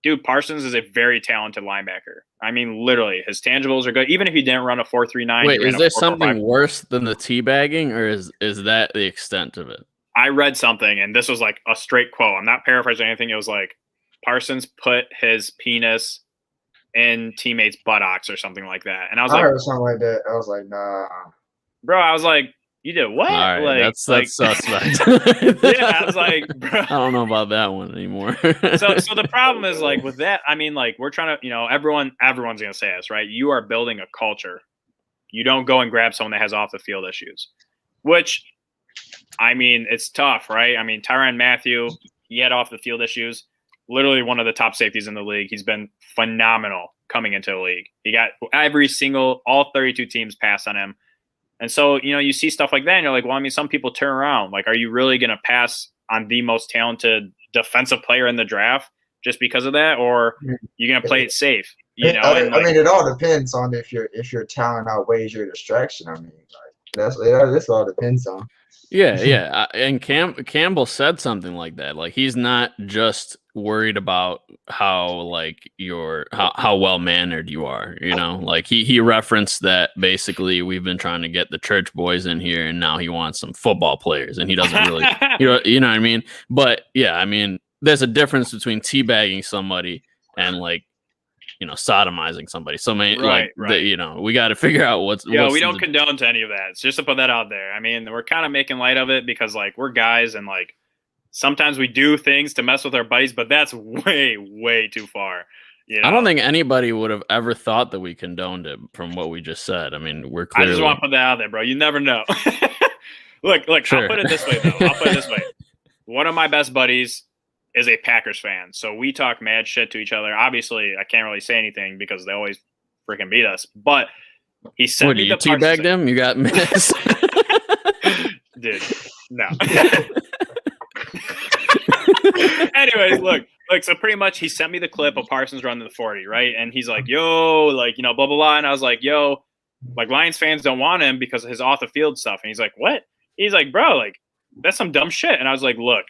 dude, Parsons is a very talented linebacker. I mean, literally, his tangibles are good. Even if he didn't run a 4.39. Wait, is there something worse than the teabagging, or is that the extent of it? I read something, and this was like a straight quote. I'm not paraphrasing anything. It was like Parsons put his penis in teammates' buttocks or something like that. And I was like, heard something like that. I was like, nah, bro. I was like, you did what? All right, like, that's suspect. Yeah, I was like, bro. I don't know about that one anymore. so the problem is like with that, I mean, like we're trying to, everyone's gonna say this, right? You are building a culture. You don't go and grab someone that has off the field issues, which, I mean, it's tough, right? I mean, Tyrann Mathieu, he had off the field issues. Literally one of the top safeties in the league. He's been phenomenal coming into the league. He got all 32 teams passed on him. And so, you see stuff like that and you're like, well, I mean, some people turn around. Like, are you really going to pass on the most talented defensive player in the draft just because of that? Or you're going to play it safe? I mean, it all depends on if your talent outweighs your distraction. I mean, like, this all depends on. Yeah. And Campbell said something like that. Like, he's not just worried about how like how well mannered you are, like he referenced that basically we've been trying to get the church boys in here and now he wants some football players and he doesn't really you know what I mean? But yeah, I mean, there's a difference between teabagging somebody and like sodomizing somebody. So right. We got to figure out what's we don't condone to any of that. It's just to put that out there. I mean, we're kind of making light of it because like we're guys and like sometimes we do things to mess with our buddies, but that's way, way too far. I don't think anybody would have ever thought that we condoned it from what we just said. I mean, we're clearly... I just want to put that out there, bro. You never know. Look, sure. I'll put it this way, though. One of my best buddies is a Packers fan, so we talk mad shit to each other. Obviously, I can't really say anything because they always freaking beat us, but he sent me the teabagged him? You got missed? Dude, no. Anyways, look, so pretty much he sent me the clip of Parsons running the 40, right? And he's like, yo, like, blah, blah, blah. And I was like, yo, like Lions fans don't want him because of his off the field stuff. And he's like, what? He's like, bro, like, that's some dumb shit. And I was like, look,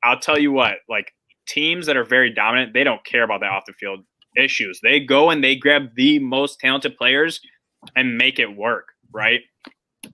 I'll tell you what, like teams that are very dominant, they don't care about that off the field issues. They go and they grab the most talented players and make it work, right?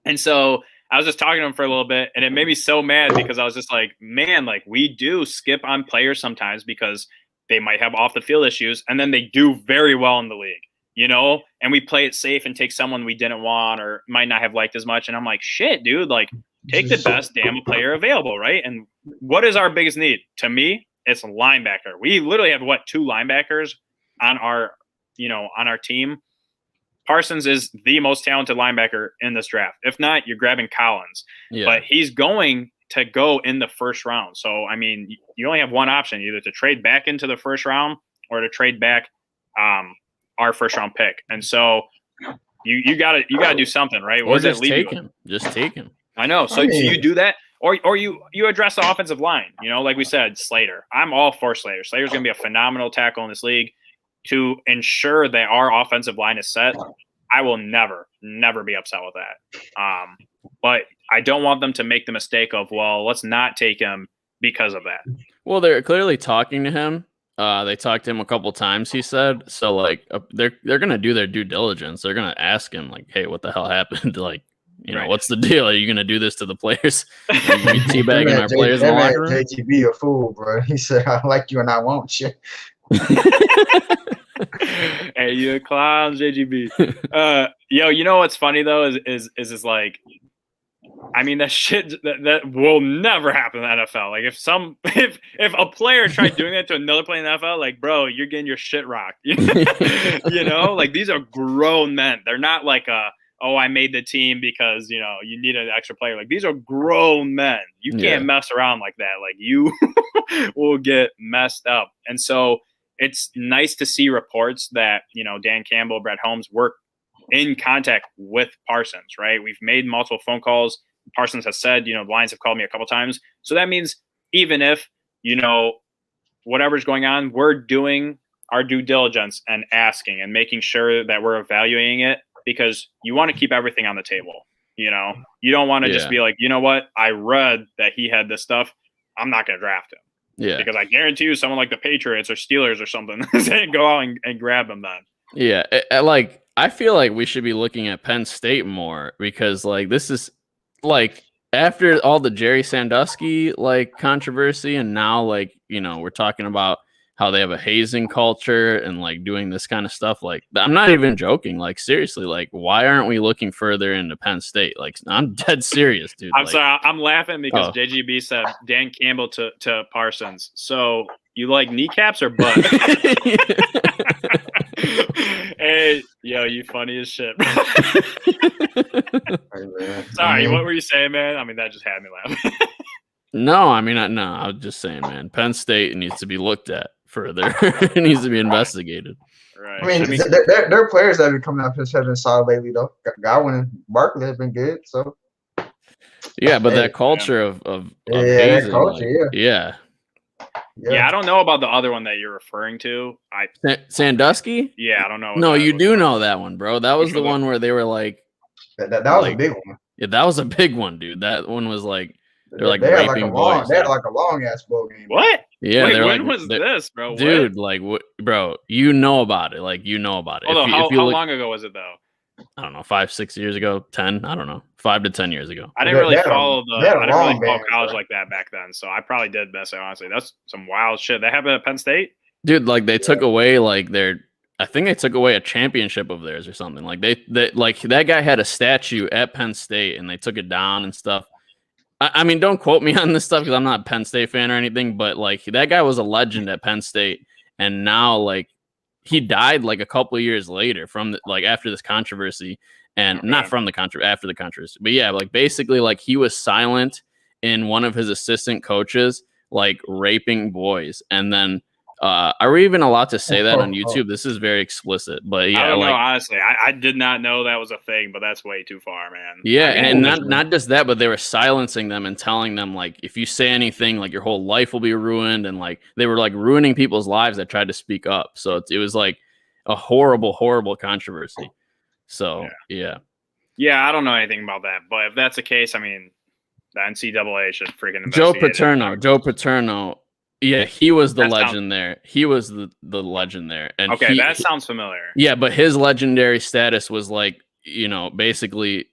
And so I was just talking to him for a little bit, and it made me so mad because I was just like, man, like we do skip on players sometimes because they might have off the field issues, and then they do very well in the league, and we play it safe and take someone we didn't want or might not have liked as much. And I'm like, shit, dude, like take the best damn player available, right? And what is our biggest need? To me, it's linebacker. We literally have two linebackers on our team. Parsons is the most talented linebacker in this draft. If not, you're grabbing Collins. Yeah. But he's going to go in the first round. So, I mean, you only have one option, either to trade back into the first round or to trade back our first round pick. And so you gotta do something, right? Or just take him. Just take him. I know. So you do that, or you address the offensive line. Like we said, Slater. I'm all for Slater. Slater's going to be a phenomenal tackle in this league. To ensure that our offensive line is set, I will never be upset with that. But I don't want them to make the mistake of, well, let's not take him because of that. Well, they're clearly talking to him. They talked to him a couple times, he said. So, like, they're going to do their due diligence. They're going to ask him, like, hey, what the hell happened? Like, right. What's the deal? Are you going to do this to the players? Are you going to be teabagging our players in the locker room? JGB a fool, bro. He said, I like you and I won't you. Hey, you a clown, JGB. Yo, you know what's funny though is like I mean, that shit that will never happen in the NFL. Like if a player tried doing that to another player in the NFL, like, bro, you're getting your shit rocked. You know, like these are grown men. They're not like I made the team because you need an extra player. Like these are grown men. You can't mess around like that. Like you will get messed up. And so it's nice to see reports that Dan Campbell, Brett Holmes work in contact with Parsons. Right? We've made multiple phone calls. Parsons has said, the Lions have called me a couple times. So that means even if, whatever's going on, we're doing our due diligence and asking and making sure that we're evaluating it, because you want to keep everything on the table. You don't want to just be like, you know what? I read that he had this stuff. I'm not going to draft him. Yeah. Because I guarantee you someone like the Patriots or Steelers or something, they go out and grab him then. Yeah. I feel like we should be looking at Penn State more, because this is after all the Jerry Sandusky controversy, and now we're talking about how they have a hazing culture and doing this kind of stuff. I'm not even joking. Seriously, why aren't we looking further into Penn State? I'm dead serious, dude. I'm sorry, I'm laughing because JGB said Dan Campbell to Parsons. So you like kneecaps or butt? Hey, yo, you funny as shit. Sorry, what were you saying, man? I mean, that just had me laughing. No, I was just saying, man. Penn State needs to be looked at further. It needs to be investigated. Right. I mean, there are players that have been coming up have been solid lately, though. Godwin and Barkley have been good, so. Yeah, but that culture of hazing, that culture, yeah. Yeah, I don't know about the other one that you're referring to. Sandusky? Yeah, I don't know. No, you do know that one, bro. That was the one where they were that was a big one. Yeah, that was a big one, dude. That one was they're raping boys. They had a long ass bowl game. What? Yeah, wait, when was this, bro? Dude, bro, you know about it. You know about it. Although, how long ago was it though? I don't know, 5-6 years ago, 10. I don't know, 5 to 10 years ago. I didn't really follow college like that back then, so I probably did miss it. Honestly, that's some wild shit that happened at Penn State. Dude, they took away I think they took away a championship of theirs or something. That guy had a statue at Penn State and they took it down and stuff. I mean, don't quote me on this stuff because I'm not a Penn State fan or anything, but that guy was a legend at Penn State, and now he died a couple of years later from after this controversy, and not from the after the controversy, but yeah, basically he was silent in one of his assistant coaches raping boys, and then are we even allowed to say that on YouTube? This is very explicit, but yeah, I don't know, honestly, I did not know that was a thing, but that's way too far, man. Yeah, and not just that, but they were silencing them and telling them if you say anything, your whole life will be ruined, and they were ruining people's lives that tried to speak up. So it was a horrible controversy. So yeah, I don't know anything about that, but if that's the case, I mean, the NCAA should freaking Joe Paterno. Yeah, he was the legend there. He was the legend there. And that sounds familiar. Yeah, but his legendary status was basically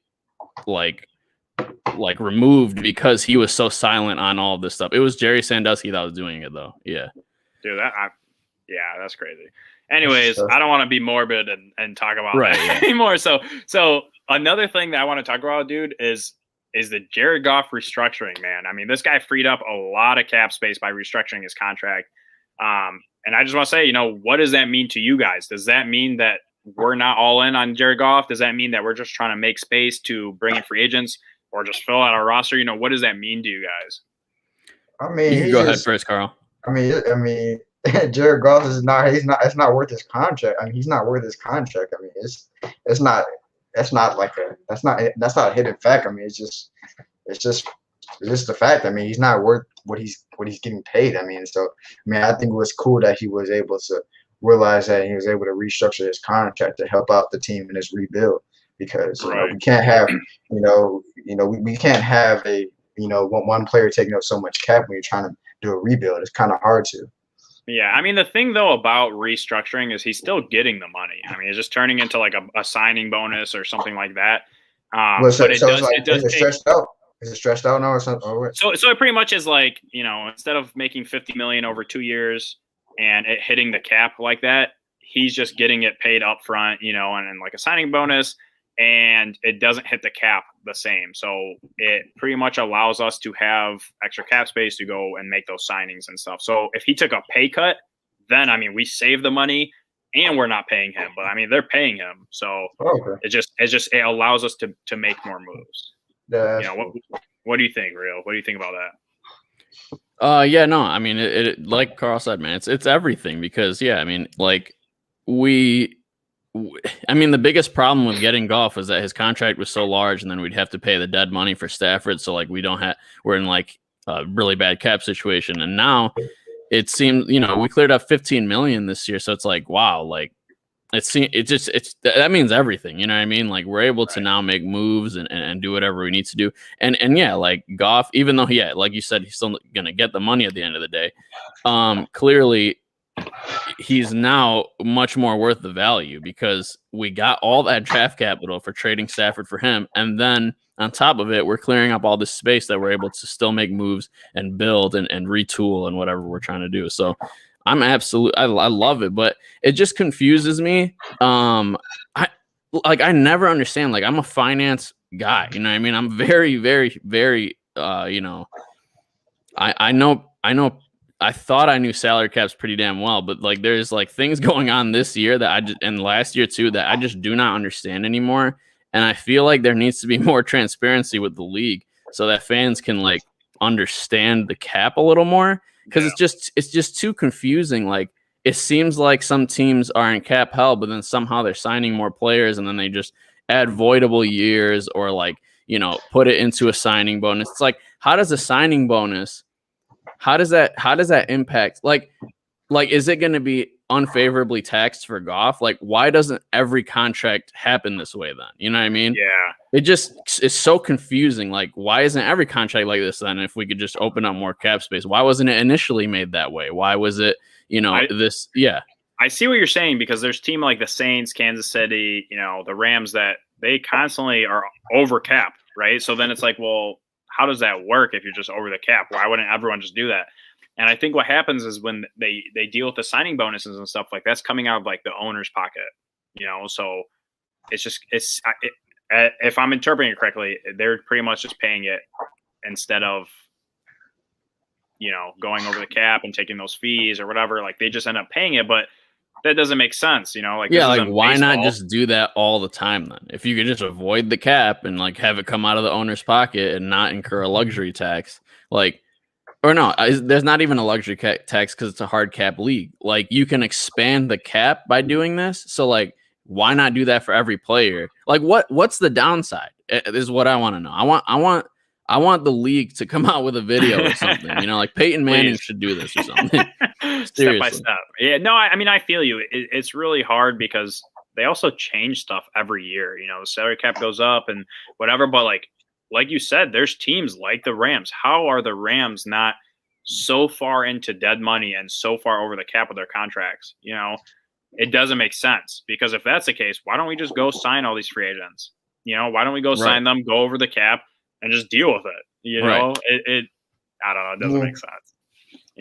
removed because he was so silent on all of this stuff. It was Jerry Sandusky that was doing it though. Yeah. Dude, that's crazy. Anyways, I don't want to be morbid and talk about that anymore. So another thing that I want to talk about, dude, is the Jared Goff restructuring, man. I mean, this guy freed up a lot of cap space by restructuring his contract. And I just want to say, what does that mean to you guys? Does that mean that we're not all in on Jared Goff? Does that mean that we're just trying to make space to bring in free agents or just fill out our roster? What does that mean to you guys? I mean, you can go ahead first, Carl. I mean, Jared Goff it's not worth his contract. I mean, he's not worth his contract. I mean, it's not a hidden fact. I mean, it's just the fact. I mean, he's not worth what he's getting paid. I mean, I think it was cool that he was able to realize that he was able to restructure his contract to help out the team in this rebuild, because we can't have we can't have one player taking up so much cap when you're trying to do a rebuild. It's kind of hard to. Yeah, I mean, the thing, though, about restructuring is he's still getting the money. I mean, it's just turning into a signing bonus or something like that. But it does take... stressed out? Is it stressed out now or something? So it pretty much is instead of making $50 million over 2 years and it hitting the cap like that, he's just getting it paid up front, and a signing bonus. and it doesn't hit the cap the same. So it pretty much allows us to have extra cap space to go and make those signings and stuff. So if he took a pay cut, then, I mean, we save the money and we're not paying him, but I mean, they're paying him. So it allows us to make more moves. Yeah, what do you think, Real? What do you think about that? Yeah, no, I mean, it like Carl said, man, it's everything because, yeah, I mean, like I mean, the biggest problem with getting Goff was that his contract was so large, and then we'd have to pay the dead money for Stafford. So like, we're in like a really bad cap situation, and now it seems, we cleared up 15 million this year, so it's like, wow, like that means everything, you know what I mean? Like, we're able to now make moves and do whatever we need to do. And yeah, like Goff, even though like you said, he's still gonna get the money at the end of the day. Clearly he's now much more worth the value because we got all that draft capital for trading Stafford for him. And then on top of it, we're clearing up all this space that we're able to still make moves and build and retool and whatever we're trying to do. So I love it, but it just confuses me. I never understand, like, I'm a finance guy, you know what I mean? I'm very, very, very, I know, I thought I knew salary caps pretty damn well, but like, there's like things going on this year and last year too, that I just do not understand anymore. And I feel like there needs to be more transparency with the league so that fans can like understand the cap a little more. Because it's just too confusing. Like, it seems like some teams are in cap hell, but then somehow they're signing more players, and then they just add voidable years or like, put it into a signing bonus. It's like, how does a signing bonus? How does that impact? Like, is it going to be unfavorably taxed for Goff? Like, why doesn't every contract happen this way then? You know what I mean? Yeah. It just is so confusing. Like, why isn't every contract like this then? If we could just open up more cap space, why wasn't it initially made that way? Why was it, this? Yeah. I see what you're saying because there's team like the Saints, Kansas City, the Rams that they constantly are over capped, right? So then it's like, well, how does that work if you're just over the cap? Why wouldn't everyone just do that? And I think what happens is when they deal with the signing bonuses and stuff, like that's coming out of like the owner's pocket, so if I'm interpreting it correctly, they're pretty much just paying it instead of, going over the cap and taking those fees or whatever. Like, they just end up paying it, but that doesn't make sense, Like, yeah, like, why not just do that all the time then? If you could just avoid the cap and like have it come out of the owner's pocket and not incur a luxury tax, like, or no, there's not even a luxury tax because it's a hard cap league. Like, you can expand the cap by doing this. So like, why not do that for every player? Like, what's the downside is what I want to know. I want the league to come out with a video or something, like Peyton Manning should do this or something. Step by step. Yeah, no, I mean, I feel you. It's really hard because they also change stuff every year. The salary cap goes up and whatever, but like you said, there's teams like the Rams. How are the Rams not so far into dead money and so far over the cap with their contracts? It doesn't make sense because if that's the case, why don't we just go sign all these free agents? Why don't we go sign them, go over the cap, and just deal with it? Right. It I don't know. It doesn't make sense.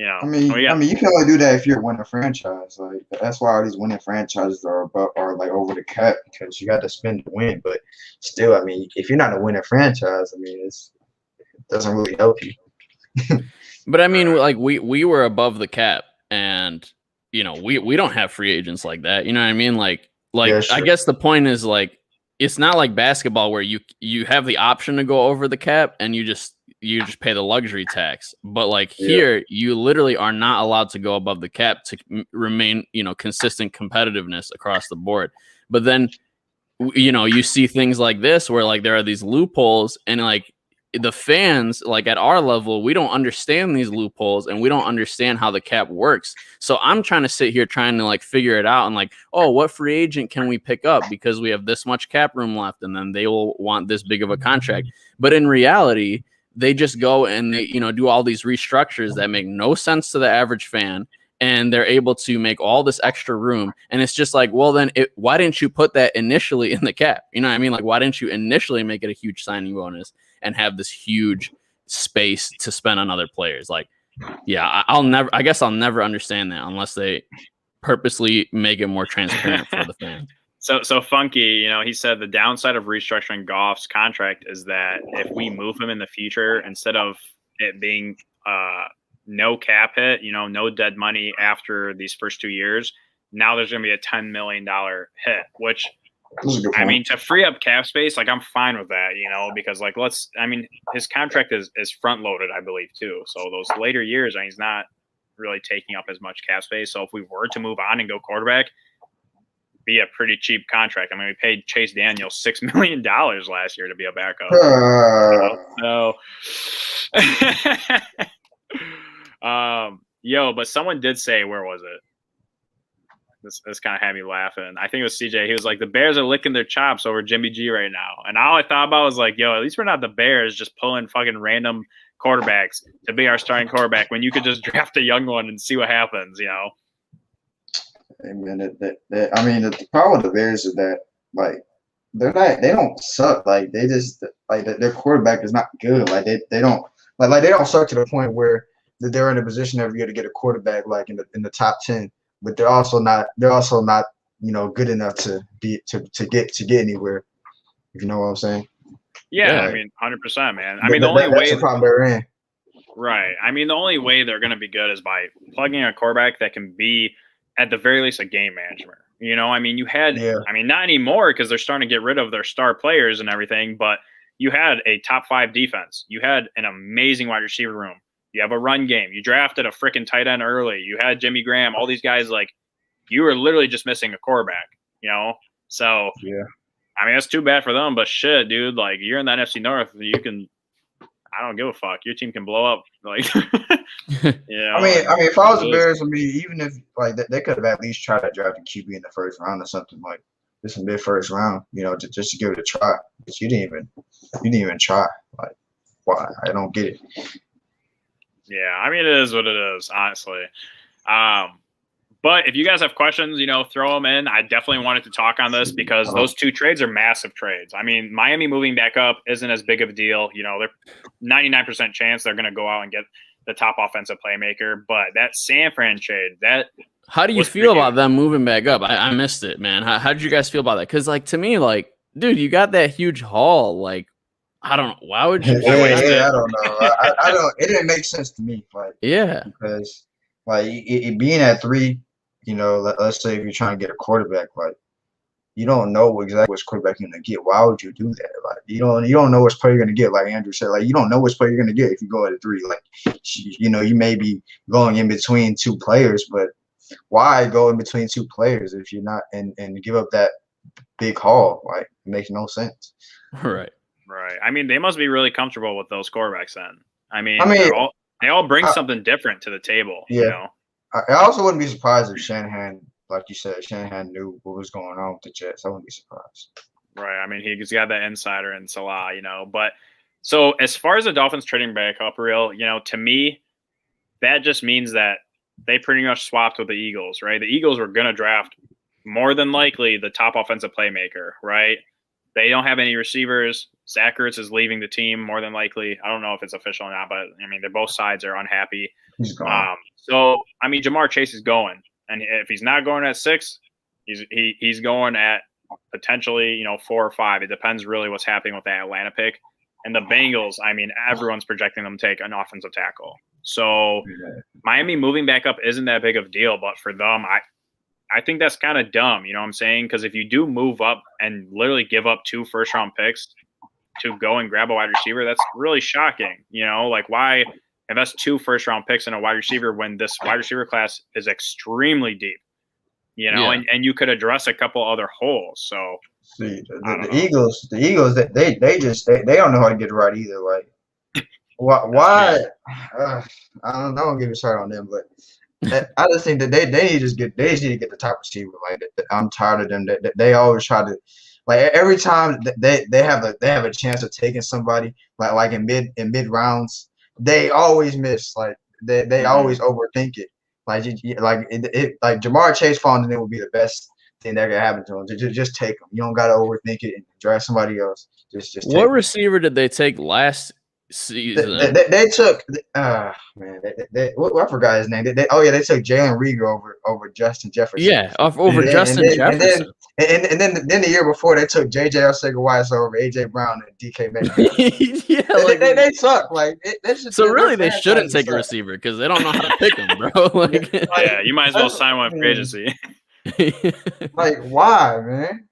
I mean, you can only do that if you're a winning franchise. Like, that's why all these winning franchises are like over the cap because you got to spend to win. But still, I mean, if you're not a winning franchise, I mean, it doesn't really help you. But I mean, like we were above the cap, and we don't have free agents like that. You know what I mean? Like yeah, sure. I guess the point is like it's not like basketball where you have the option to go over the cap and you just pay the luxury tax. But like here, you literally are not allowed to go above the cap to remain, consistent competitiveness across the board. But then, you see things like this where like there are these loopholes and like the fans, like at our level, we don't understand these loopholes and we don't understand how the cap works. So I'm trying to sit here trying to like figure it out and like, oh, what free agent can we pick up because we have this much cap room left and then they will want this big of a contract. But in reality, they just go and they, do all these restructures that make no sense to the average fan. And they're able to make all this extra room. And it's just like, well, then why didn't you put that initially in the cap? You know what I mean? Like, why didn't you initially make it a huge signing bonus and have this huge space to spend on other players? Like, yeah, I guess I'll never understand that unless they purposely make it more transparent for the fans. So Funky, you know, he said the downside of restructuring Goff's contract is that if we move him in the future, instead of it being no cap hit, you know, no dead money after these first 2 years, now there's going to be a $10 million hit, which I mean, to free up cap space, like I'm fine with that, you know, because like his contract is front loaded, I believe, too. So those later years, he's not really taking up as much cap space. So if we were to move on and go quarterback, be a pretty cheap contract. I mean, we paid Chase Daniels $6 million last year to be a backup. But someone did say, where was it? This kind of had me laughing. I think it was CJ. He was like, the Bears are licking their chops over Jimmy G right now. And all I thought about was like, at least we're not the Bears just pulling fucking random quarterbacks to be our starting quarterback when you could just draft a young one and see what happens, you know? I mean, the problem with the Bears is that, like, they don't suck. Like, they just, like, their quarterback is not good. Like, they don't suck to the point where they're in a position every year to get a quarterback, like, in the top 10. But they're also not, you know, good enough to get anywhere. If you know what I'm saying? Yeah, I mean, 100%, man. I mean, the only way the problem they're in. Right. I mean, the only way they're going to be good is by plugging a quarterback that can be, at the very least, a game manager. You know, I mean, I mean, not anymore because they're starting to get rid of their star players and everything, but you had a top 5 defense. You had an amazing wide receiver room. You have a run game. You drafted a freaking tight end early. You had Jimmy Graham. All these guys, like, you were literally just missing a quarterback, you know? So, yeah. I mean, that's too bad for them, but shit, dude, like, you're in the NFC North. You can – I don't give a fuck. Your team can blow up. Like, you know? I mean, if I was the Bears, I mean, even if, like, they could have at least tried to draft a QB in the first round or something, like, this in mid-first round, you know, just to give it a try. Because you didn't even try. Like, why? I don't get it. Yeah, I mean, it is what it is, honestly. But if you guys have questions, you know, throw them in. I definitely wanted to talk on this because those 2 trades are massive trades. I mean, Miami moving back up isn't as big of a deal. You know, they're 99% chance they're going to go out and get the top offensive playmaker. But that San Fran trade, how do you feel about them moving back up? I missed it, man. How did you guys feel about that? Because, like, to me, like, dude, you got that huge haul, like, I don't know. Why would you? I don't know. I don't. It didn't make sense to me. Like, because like it being at 3, you know, let's say if you're trying to get a quarterback, like, you don't know exactly which quarterback you're gonna get. Why would you do that? Like, you don't know which player you're gonna get. Like Andrew said, like, you don't know which player you're gonna get if you go at 3. Like, you know, you may be going in between 2 players, but why go in between 2 players if you're not and give up that big haul? Like, it makes no sense. Right. Right. I mean, they must be really comfortable with those quarterbacks then. I mean they all bring something different to the table. Yeah. You know? I also wouldn't be surprised if Shanahan, like you said, knew what was going on with the Jets. I wouldn't be surprised. Right. I mean, he's got that insider in Salah, you know. But so as far as the Dolphins trading back up, real, you know, to me, that just means that they pretty much swapped with the Eagles, right? The Eagles were going to draft more than likely the top offensive playmaker, right? They don't have any receivers. Zach Ertz is leaving the team more than likely. I don't know if it's official or not, but I mean, both sides are unhappy. He's gone. So I mean, Jamar Chase is going, and if he's not going at 6, he's going at potentially, you know, 4 or 5. It depends really what's happening with that Atlanta pick. And the Bengals, I mean, everyone's projecting them to take an offensive tackle. So Miami moving back up isn't that big of a deal, but for them, I think that's kind of dumb. You know what I'm saying? Because if you do move up and literally give up 2 first-round picks to go and grab a wide receiver, that's really shocking. You know, like, why invest 2 first-round picks in a wide receiver when this wide receiver class is extremely deep? You know, and you could address a couple other holes. So see, the Eagles, they don't know how to get it right either. Like, why? I don't give a start on them, but I just think that they need to get the top receiver. Like, I'm tired of them. They always try to, like, every time they have a chance of taking somebody like in mid rounds, they always miss. Like, they always overthink it. Like Jamar Chase falling in would be the best thing that could happen to him. Just take him. You don't gotta overthink it and draft somebody else. Just what receiver did they take last season. They took man, I forgot his name. They took Jalen Reagor over Justin Jefferson. Yeah, over Justin Jefferson. And then the year before they took JJ Arcega-Whiteside over AJ Brown and DK Metcalf. Yeah, they suck. Like so really, they shouldn't take a receiver because they don't know how to pick them, bro. Like, yeah, you might as well sign one for agency. Like, why, man?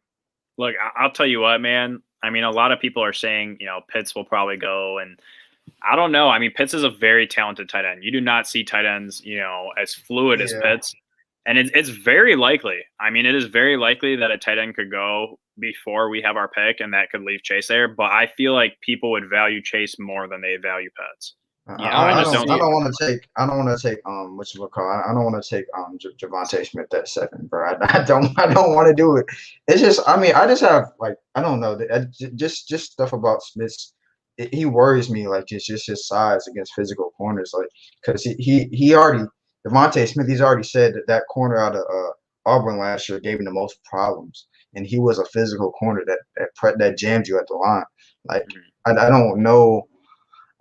Look, I'll tell you what, man. I mean, a lot of people are saying, Pitts will probably go, and I don't know. I mean, Pitts is a very talented tight end. You do not see tight ends, as fluid as Pitts. And it's very likely. I mean, it is very likely that a tight end could go before we have our pick, and that could leave Chase there. But I feel like people would value Chase more than they value Pitts. I don't want to take Javonte Smith at 7, bro. I don't want to do it. It's just, I mean, I just have like, I don't know, just stuff about Smith's. He worries me, like it's just his size against physical corners, like because he already Devontae Smith. He's already said that corner out of Auburn last year gave him the most problems, and he was a physical corner that jammed you at the line. Like I don't know.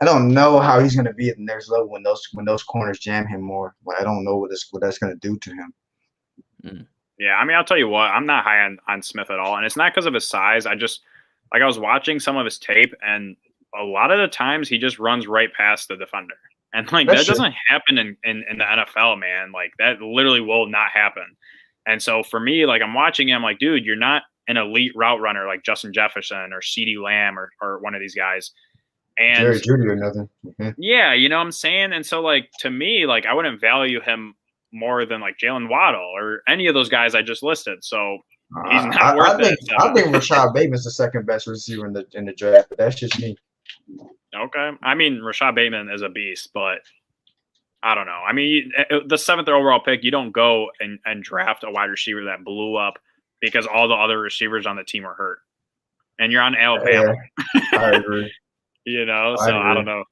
I don't know how he's going to be at the next level when those corners jam him more. Like I don't know what that's going to do to him. Yeah, I mean, I'll tell you what, I'm not high on Smith at all, and it's not because of his size. I was watching some of his tape, and a lot of the times he just runs right past the defender, and like that doesn't happen in the NFL, man. Like that literally will not happen. And so for me, like I'm watching him, like, dude, you're not an elite route runner like Justin Jefferson or CeeDee Lamb or one of these guys. And Jerry Jeudy or nothing. Yeah, you know what I'm saying? And so like to me, like I wouldn't value him more than like Jalen Waddle or any of those guys I just listed. So he's not worth it. I think Rashad Bateman's the second best receiver in the draft, but that's just me. Okay. I mean, Rashad Bateman is a beast, but I don't know. I mean, the 7th overall pick, you don't go and draft a wide receiver that blew up because all the other receivers on the team are hurt. And you're on Alabama. Yeah, I agree. I don't know.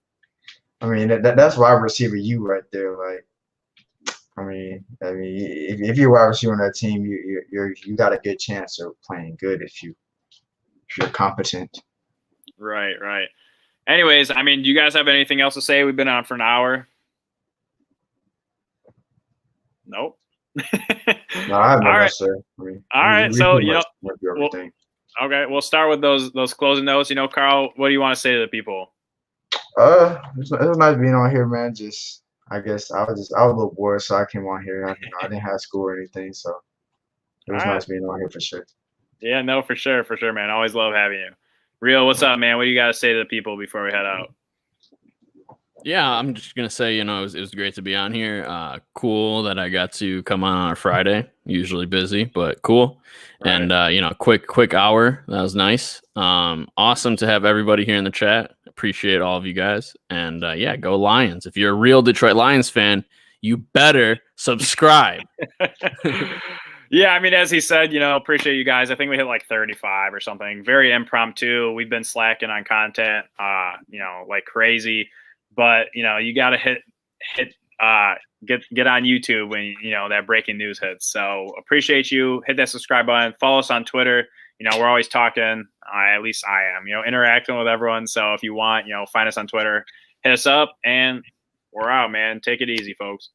I mean, that's wide receiver you right there. Like, I mean, if you're wide receiver on that team, you got a good chance of playing good if you're competent. Right. Anyways, I mean, do you guys have anything else to say? We've been on for an hour. Nope. No, I have no else, sir. All right. So, okay, we'll start with those closing notes. Carl, what do you want to say to the people? It was nice being on here, man. I guess I was a little bored, so I came on here. I didn't have school or anything, so it was nice being on here for sure. Yeah, no, for sure, man. Always love having you. Rio, what's up, man? What do you got to say to the people before we head out? Yeah, I'm just gonna say, it was great to be on here. Cool that I got to come on a Friday. Usually busy, but cool. Right. And quick hour. That was nice. Awesome to have everybody here in the chat. Appreciate all of you guys. And go Lions. If you're a real Detroit Lions fan, you better subscribe. Yeah, I mean, as he said, appreciate you guys. I think we hit like 35 or something. Very impromptu. We've been slacking on content, like crazy. But you got to get on YouTube when that breaking news hits. So appreciate you. Hit that subscribe button. Follow us on Twitter. We're always talking. At least I am. Interacting with everyone. So if you want, find us on Twitter. Hit us up, and we're out, man. Take it easy, folks.